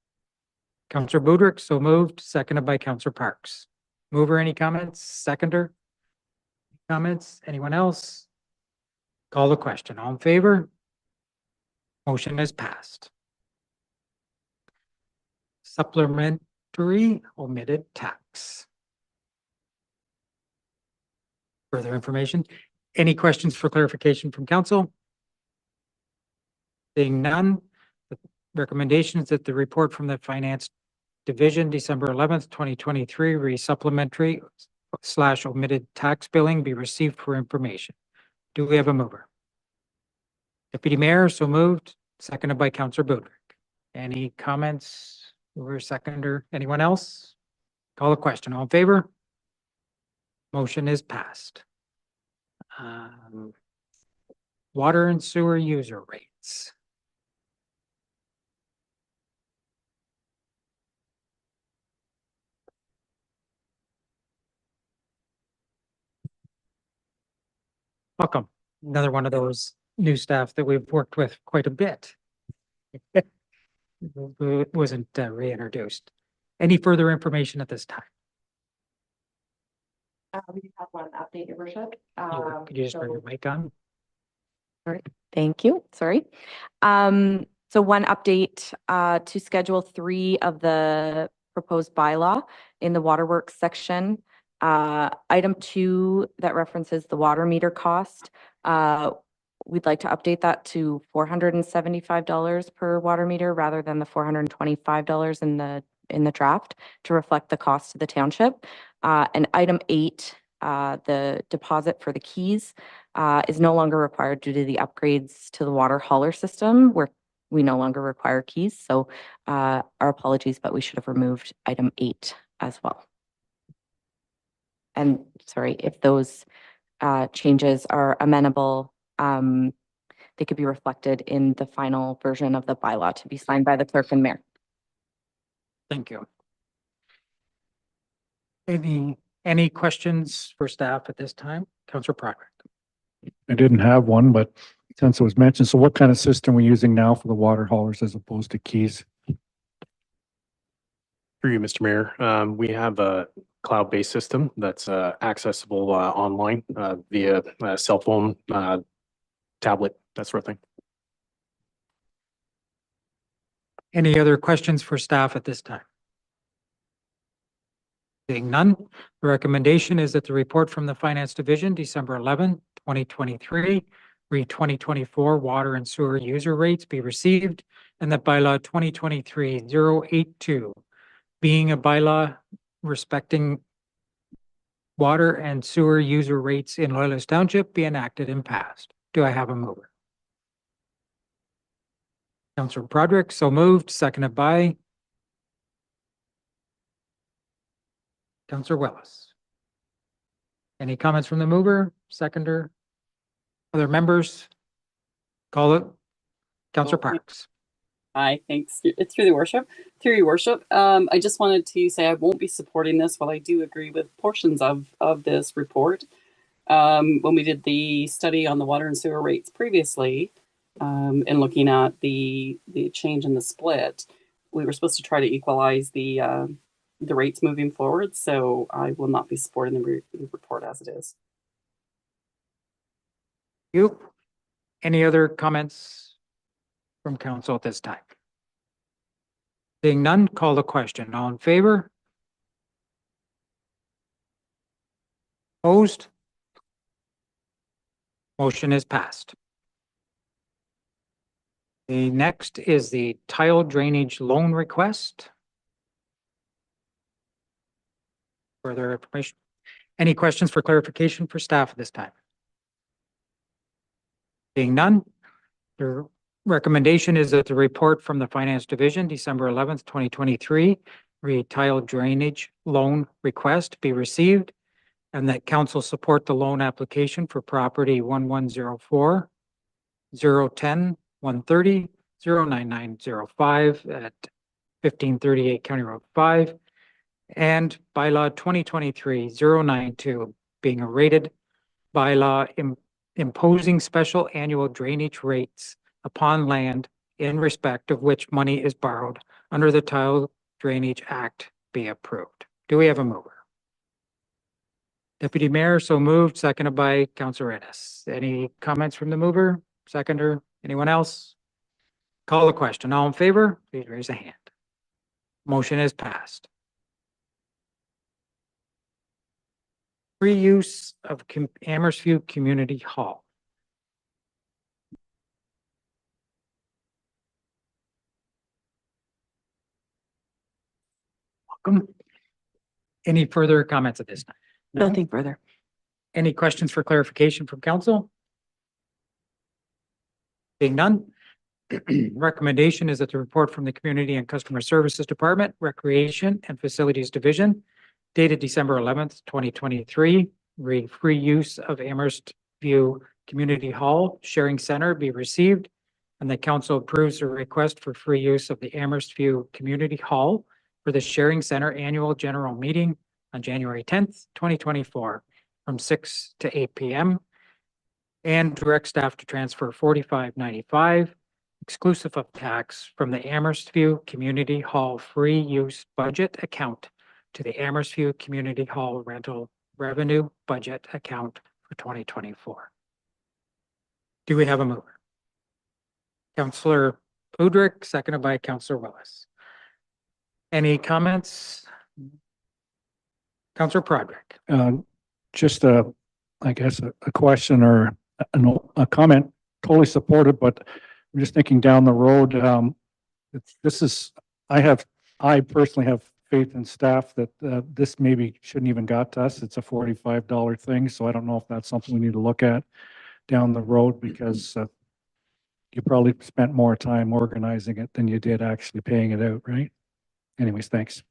Counselor Budrick, so moved, seconded by Counselor Parks. Mover, any comments? Seconder? Comments? Anyone else? Call the question. All in favor? Motion is passed. Supplementary omitted tax. Further information? Any questions for clarification from council? Seeing none, the recommendation is that the report from the Finance Division, December 11th, 2023, re-supplementary / omitted tax billing be received for information. Do we have a mover? Deputy Mayor, so moved, seconded by Counselor Budrick. Any comments? Mover, seconder, anyone else? Call the question. All in favor? Motion is passed. Water and sewer user rates. Welcome. Another one of those new staff that we've worked with quite a bit. It wasn't reintroduced. Any further information at this time? We have one update, Your Worship. Could you just turn your mic on? All right, thank you. Sorry. So one update to Schedule 3 of the proposed bylaw in the waterworks section. Item 2 that references the water meter cost. We'd like to update that to $475 per water meter rather than the $425 in the in the draft to reflect the cost to the township. And item 8, the deposit for the keys is no longer required due to the upgrades to the water hauler system where we no longer require keys. So our apologies, but we should have removed item 8 as well. And sorry, if those changes are amenable, they could be reflected in the final version of the bylaw to be signed by the clerk and mayor. Thank you. Any questions for staff at this time? Councillor Broderick. I didn't have one, but since it was mentioned, so what kind of system are we using now for the water haulers as opposed to keys? Through you, Mr. Mayor, we have a cloud-based system that's accessible online via cell phone, tablet, that sort of thing. Any other questions for staff at this time? Seeing none, the recommendation is that the report from the Finance Division, December 11, 2023, read 2024 water and sewer user rates be received, and that bylaw 2023-082, being a bylaw respecting water and sewer user rates in Loyalist Township, be enacted and passed. Do I have a mover? Councillor Broderick, so moved, seconded by Councillor Willis. Any comments from the mover, seconder? Other members? Call it. Councillor Parks. Hi, thanks. It's through the worship. Through your worship, I just wanted to say I won't be supporting this, while I do agree with portions of this report. When we did the study on the water and sewer rates previously, and looking at the change in the split, we were supposed to try to equalize the rates moving forward. So I will not be supporting the report as it is. You. Any other comments from council at this time? Seeing none, call the question. All in favor? Opposed? Motion is passed. The next is the tile drainage loan request. Further information? Any questions for clarification for staff at this time? Being none, the recommendation is that the report from the Finance Division, December 11th, 2023, read tile drainage loan request be received, and that council support the loan application for property 1104 010 130 09905 at 1538 County Road 5, and bylaw 2023-092 being a rated bylaw imposing special annual drainage rates upon land in respect of which money is borrowed under the Tile Drainage Act be approved. Do we have a mover? Deputy Mayor, so moved, seconded by Councillor Ennis. Any comments from the mover, seconder, anyone else? Call the question. All in favor, please raise a hand. Motion is passed. Free use of Amherstview Community Hall. Welcome. Any further comments at this time? No? Nothing further. Any questions for clarification from council? Being none, recommendation is that the report from the Community and Customer Services Department, Recreation and Facilities Division, dated December 11th, 2023, read free use of Amherstview Community Hall Sharing Center be received, and the council approves a request for free use of the Amherstview Community Hall for the Sharing Center Annual General Meeting on January 10th, 2024, from 6 to 8 p.m. and direct staff to transfer $45.95 exclusive of tax from the Amherstview Community Hall free use budget account to the Amherstview Community Hall rental revenue budget account for 2024. Do we have a mover? Councillor Udrich, seconded by Councillor Willis. Any comments? Councillor Broderick. Just I guess a question or a comment, totally supported, but I'm just thinking down the road, I have I personally have faith in staff that this maybe shouldn't even got to us. It's a $45 thing, so I don't know if that's something we need to look at down the road because you probably spent more time organizing it than you did actually paying it out, right? Anyways, thanks.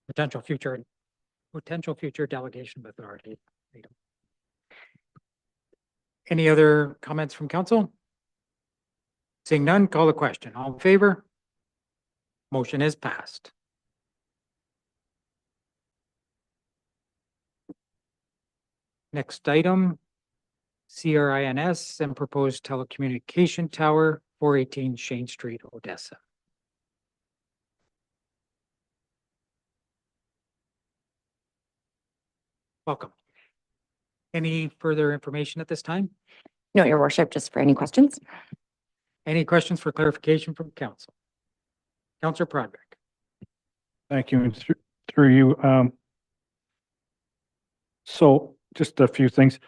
Potential future delegation of authority. Any other comments from council? Seeing none, call the question. All in favor? Motion is passed. Next item, CRINS and proposed telecommunication tower, 418 Shane Street, Odessa. Welcome. Any further information at this time? No, your worship, just for any questions. Any questions for clarification from council? Councillor Prodrick. Thank you. And through you. So just a few things.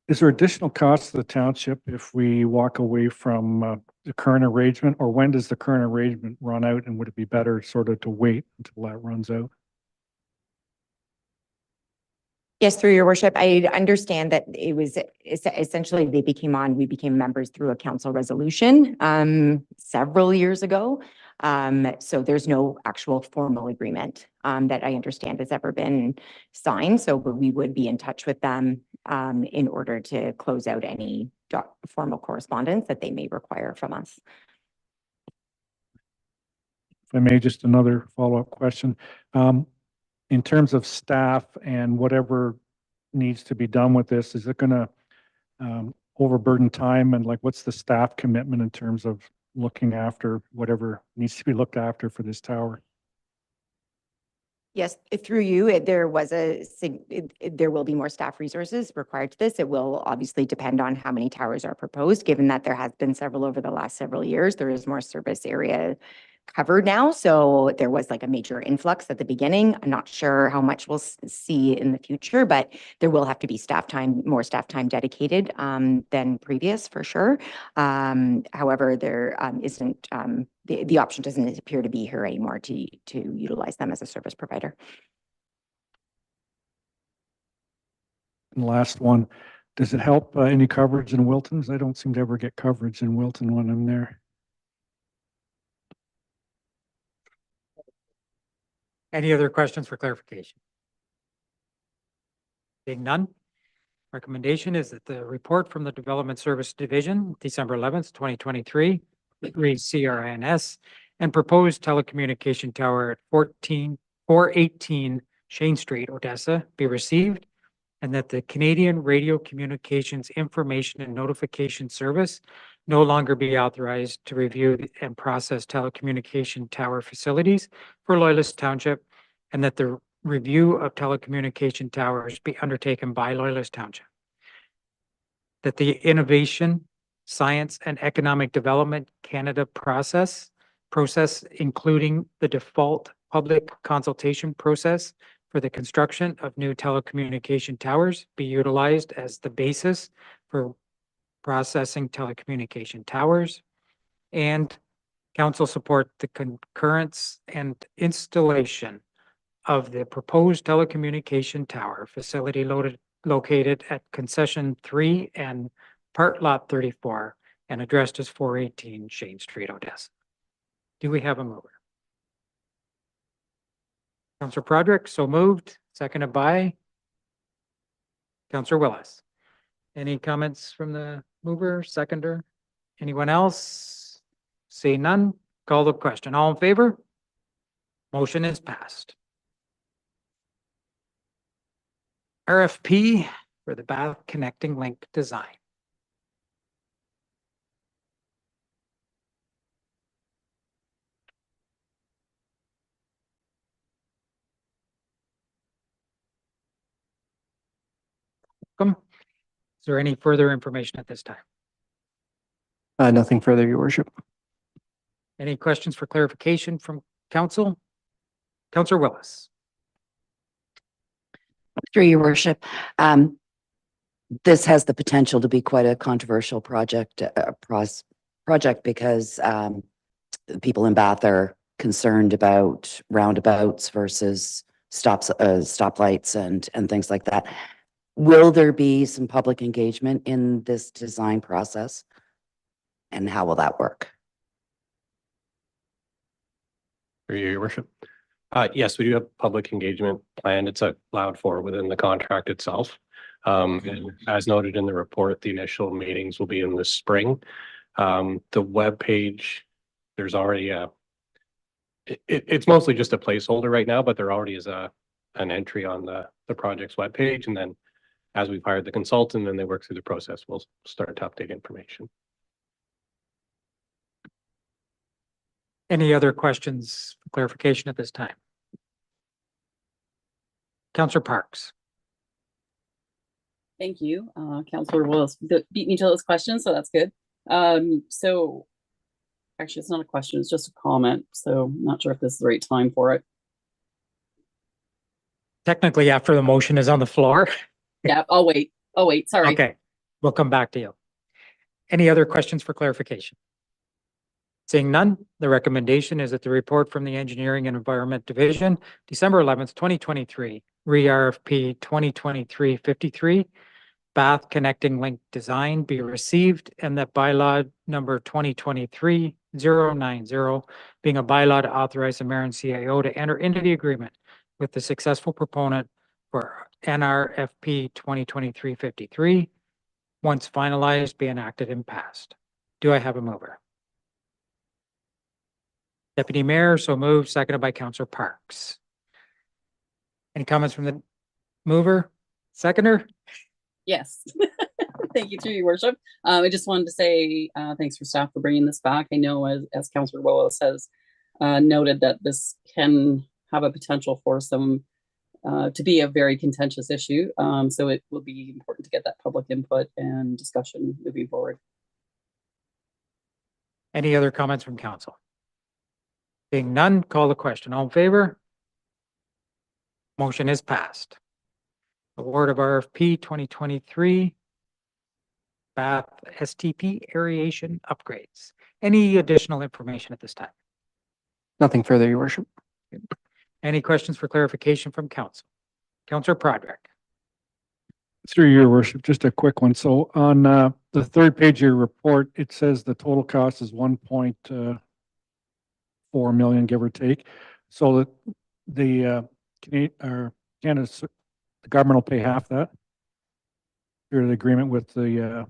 Is there additional cost to the township if we walk away from the current arrangement, or when does the current arrangement run out, and would it be better sort of to wait until that runs out? Yes, through your worship, I understand that it was essentially we became members through a council resolution several years ago. So there's no actual formal agreement that I understand has ever been signed. So but we would be in touch with them in order to close out any formal correspondence that they may require from us. If I may, just another follow-up question. In terms of staff and whatever needs to be done with this, is it going to overburden time, and like what's the staff commitment in terms of looking after whatever needs to be looked after for this tower? Yes, through you, there will be more staff resources required to this. It will obviously depend on how many towers are proposed, given that there has been several over the last several years. There is more service area covered now. So there was like a major influx at the beginning. I'm not sure how much we'll see in the future, but there will have to be more staff time dedicated than previous for sure. However, there isn't, the option doesn't appear to be here anymore to utilize them as a service provider. And last one, does it help any coverage in Wilton? 'Cause I don't seem to ever get coverage in Wilton when I'm there. Any other questions for clarification? Being none, recommendation is that the report from the Development Service Division, December 11th, 2023, reads CRINS and proposed telecommunication tower at 418 Shane Street, Odessa, be received, and that the Canadian Radio Communications Information and Notification Service no longer be authorized to review and process telecommunication tower facilities for Loyalist Township, and that the review of telecommunication towers be undertaken by Loyalist Township. That the Innovation, Science and Economic Development Canada process, including the default public consultation process for the construction of new telecommunication towers, be utilized as the basis for processing telecommunication towers, and council support the concurrence and installation of the proposed telecommunication tower facility located at concession 3 and part lot 34 and addressed as 418 Shane Street, Odessa. Do we have a mover? Councillor Prodrick, so moved, seconded by Councillor Willis. Any comments from the mover, seconder? Anyone else? See none, call the question. All in favor? Motion is passed. RFP for the Bath Connecting Link design. Welcome. Is there any further information at this time? Nothing further, Your Worship. Any questions for clarification from council? Councillor Willis. Through your worship, this has the potential to be quite a controversial project, project because people in Bath are concerned about roundabouts versus stoplights and things like that. Will there be some public engagement in this design process? And how will that work? Through you, Your Worship. Yes, we do have public engagement planned. It's allowed for within the contract itself. And as noted in the report, the initial meetings will be in the spring. The web page, there's already it's mostly just a placeholder right now, but there already is an entry on the project's webpage. And then as we've hired the consultant and they work through the process, we'll start to update information. Any other questions, for clarification at this time? Councillor Parks. Thank you. Councillor Willis beat me to those questions, so that's good. So actually, it's not a question, it's just a comment. So I'm not sure if this is the right time for it. Technically, after the motion is on the floor. Yeah, I'll wait. Oh, wait, sorry. Okay, we'll come back to you. Any other questions for clarification? Seeing none, the recommendation is that the report from the Engineering and Environment Division, December 11th, 2023, re-RFP 2023-53, Bath Connecting Link Design be received, and that bylaw number 2023-090, being a bylaw to authorize the mayor and CAO to enter into the agreement with the successful proponent for NRFP 2023-53, once finalized, be enacted and passed. Do I have a mover? Deputy Mayor, so moved, seconded by Councillor Parks. Any comments from the mover? Seconder? Yes. Thank you, through your worship. I just wanted to say thanks for staff for bringing this back. I know as Councillor Willis has noted that this can have a potential for some to be a very contentious issue. So it will be important to get that public input and discussion moving forward. Any other comments from council? Being none, call the question. All in favor? Motion is passed. Award of RFP 2023 Bath STP aeration upgrades. Any additional information at this time? Nothing further, Your Worship. Any questions for clarification from council? Councillor Prodrick. Through Your Worship, just a quick one. So on the third page of your report, it says the total cost is 1.4 million, give or take. So that the Canada's the government will pay half that through the agreement with the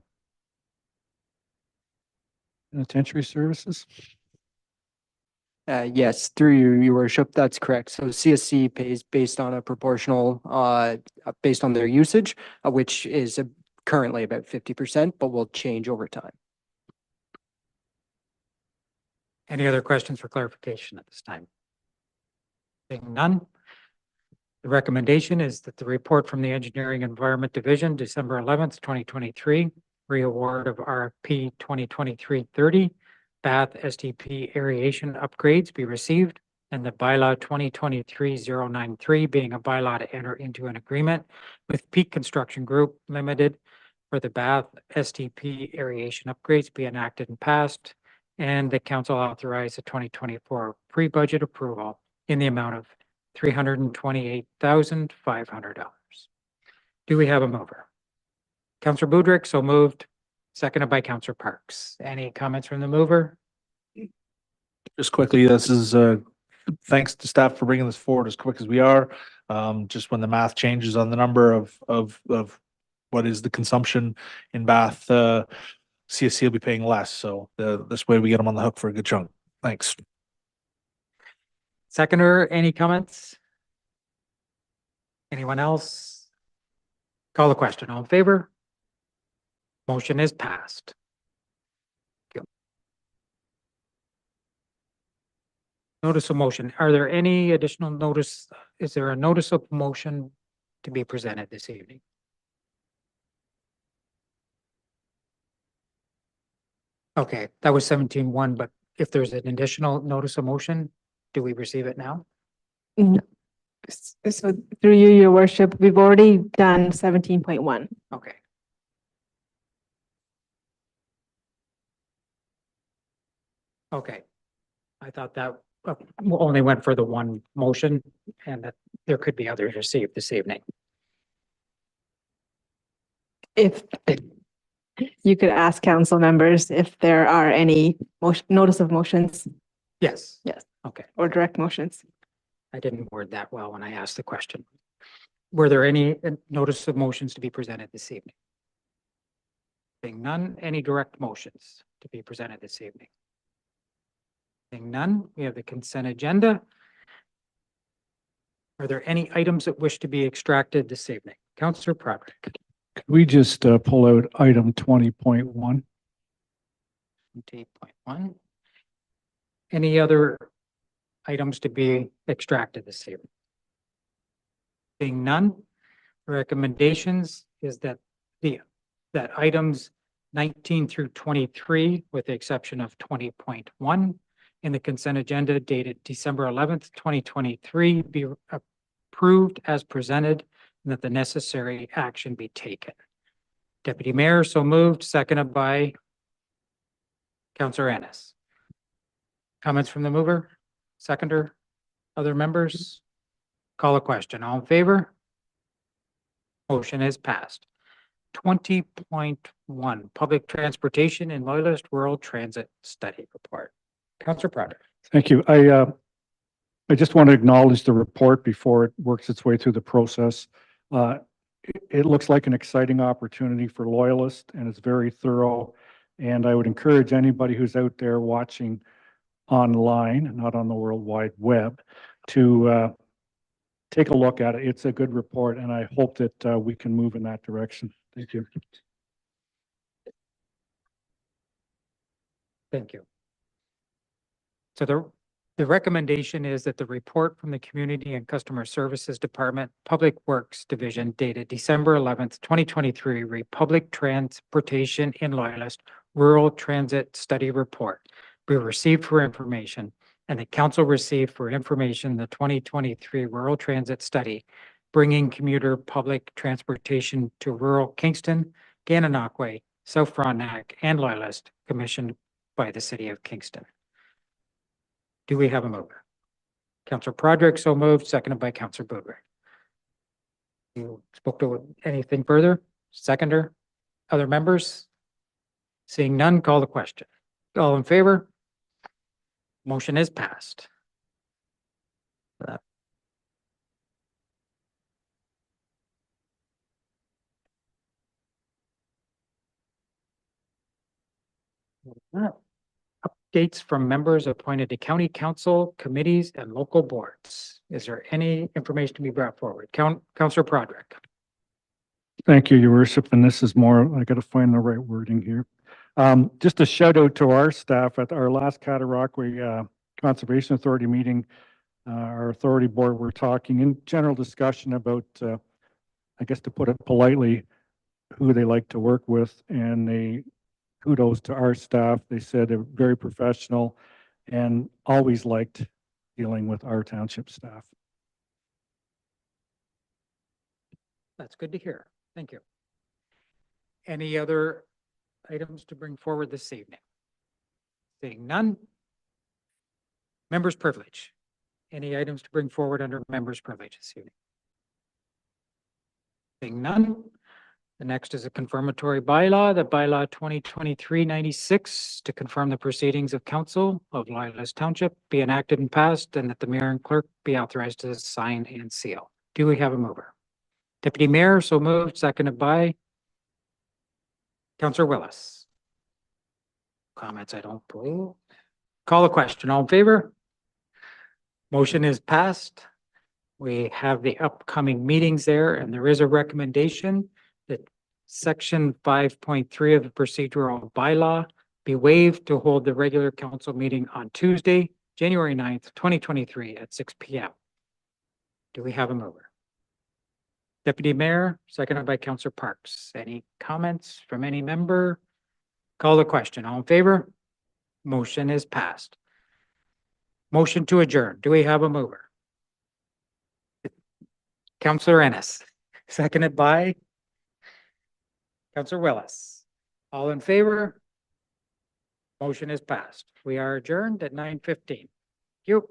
penitentiary services. Yes, through you, Your Worship, that's correct. So CSC pays based on a proportional, based on their usage, which is currently about 50%, but will change over time. Any other questions for clarification at this time? Seeing none. The recommendation is that the report from the Engineering and Environment Division, December 11th, 2023, re-award of RFP 2023-30, Bath STP aeration upgrades be received, and the bylaw 2023-093 being a bylaw to enter into an agreement with Peak Construction Group Limited for the Bath STP aeration upgrades be enacted and passed, and the council authorize the 2024 pre-budget approval in the amount of $328,500. Do we have a mover? Councillor Budrick, so moved, seconded by Councillor Parks. Any comments from the mover? Just quickly, this is thanks to staff for bringing this forward as quick as we are. Just when the math changes on the number of what is the consumption in Bath, CSC will be paying less. So this way we get them on the hook for a good chunk. Thanks. Seconder, any comments? Anyone else? Call the question. All in favor? Motion is passed. Thank you. Notice of motion. Are there any additional notice? Is there a notice of motion to be presented this evening? Okay, that was 17-1, but if there's an additional notice of motion, do we receive it now? So through you, Your Worship, we've already done 17.1. Okay. Okay. I thought that only went for the one motion and that there could be others received this evening. If you could ask council members if there are any notice of motions. Yes. Yes. Okay. Or direct motions. I didn't word that well when I asked the question. Were there any notice of motions to be presented this evening? Seeing none, any direct motions to be presented this evening? Seeing none, we have the consent agenda. Are there any items that wish to be extracted this evening? Councillor Broderick. Could we just pull out item 20.1? 20.1. Any other items to be extracted this evening? Seeing none, recommendations is that that items 19 through 23, with the exception of 20.1 in the consent agenda dated December 11th, 2023, be approved as presented and that the necessary action be taken. Deputy Mayor, so moved, seconded by Councillor Ennis. Comments from the mover, seconder, other members? Call a question. All in favor? Motion is passed. 20.1, Public Transportation in Loyalist Rural Transit Study Report. Councillor Broderick. Thank you. I just want to acknowledge the report before it works its way through the process. It looks like an exciting opportunity for Loyalist and it's very thorough. And I would encourage anybody who's out there watching online, not on the World Wide Web, to take a look at it. It's a good report and I hope that we can move in that direction. Thank you. Thank you. So the recommendation is that the report from the Community and Customer Services Department, Public Works Division dated December 11th, 2023, Republic Transportation in Loyalist Rural Transit Study Report be received for information and the council received for information the 2023 Rural Transit Study, bringing commuter public transportation to rural Kingston, Gananoque, South Frontenac, and Loyalist, commissioned by the City of Kingston. Do we have a mover? Councillor Broderick, so moved, seconded by Councillor Boudreau. You spoke to anything further? Seconder? Other members? Seeing none, call the question. All in favor? Motion is passed. Updates from members appointed to county council, committees, and local boards. Is there any information to be brought forward? Councillor Broderick. Thank you, Your Worship. And this is more, I got to find the right wording here. Just a shout out to our staff at our last Cataraqui Conservation Authority meeting. Our authority board were talking in general discussion about, I guess to put it politely, who they like to work with, and they kudos to our staff. They said they're very professional and always liked dealing with our township staff. That's good to hear. Thank you. Any other items to bring forward this evening? Seeing none. Members' privilege. Any items to bring forward under members' privilege this evening? Seeing none. The next is a confirmatory bylaw, the bylaw 2023-96, to confirm the proceedings of council of Loyalist Township be enacted and passed, and that the mayor and clerk be authorized to sign and seal. Do we have a mover? Deputy Mayor, so moved, seconded by Councillor Willis. Comments, I don't believe. Call a question. All in favor? Motion is passed. We have the upcoming meetings there, and there is a recommendation that section 5.3 of the procedural bylaw be waived to hold the regular council meeting on Tuesday, January 9th, 2023 at 6 p.m. Do we have a mover? Deputy Mayor, seconded by Councillor Parks. Any comments from any member? Call the question. All in favor? Motion is passed. Motion to adjourn. Do we have a mover? Councillor Ennis, seconded by Councillor Willis. All in favor? Motion is passed. We are adjourned at 9:15. Thank you.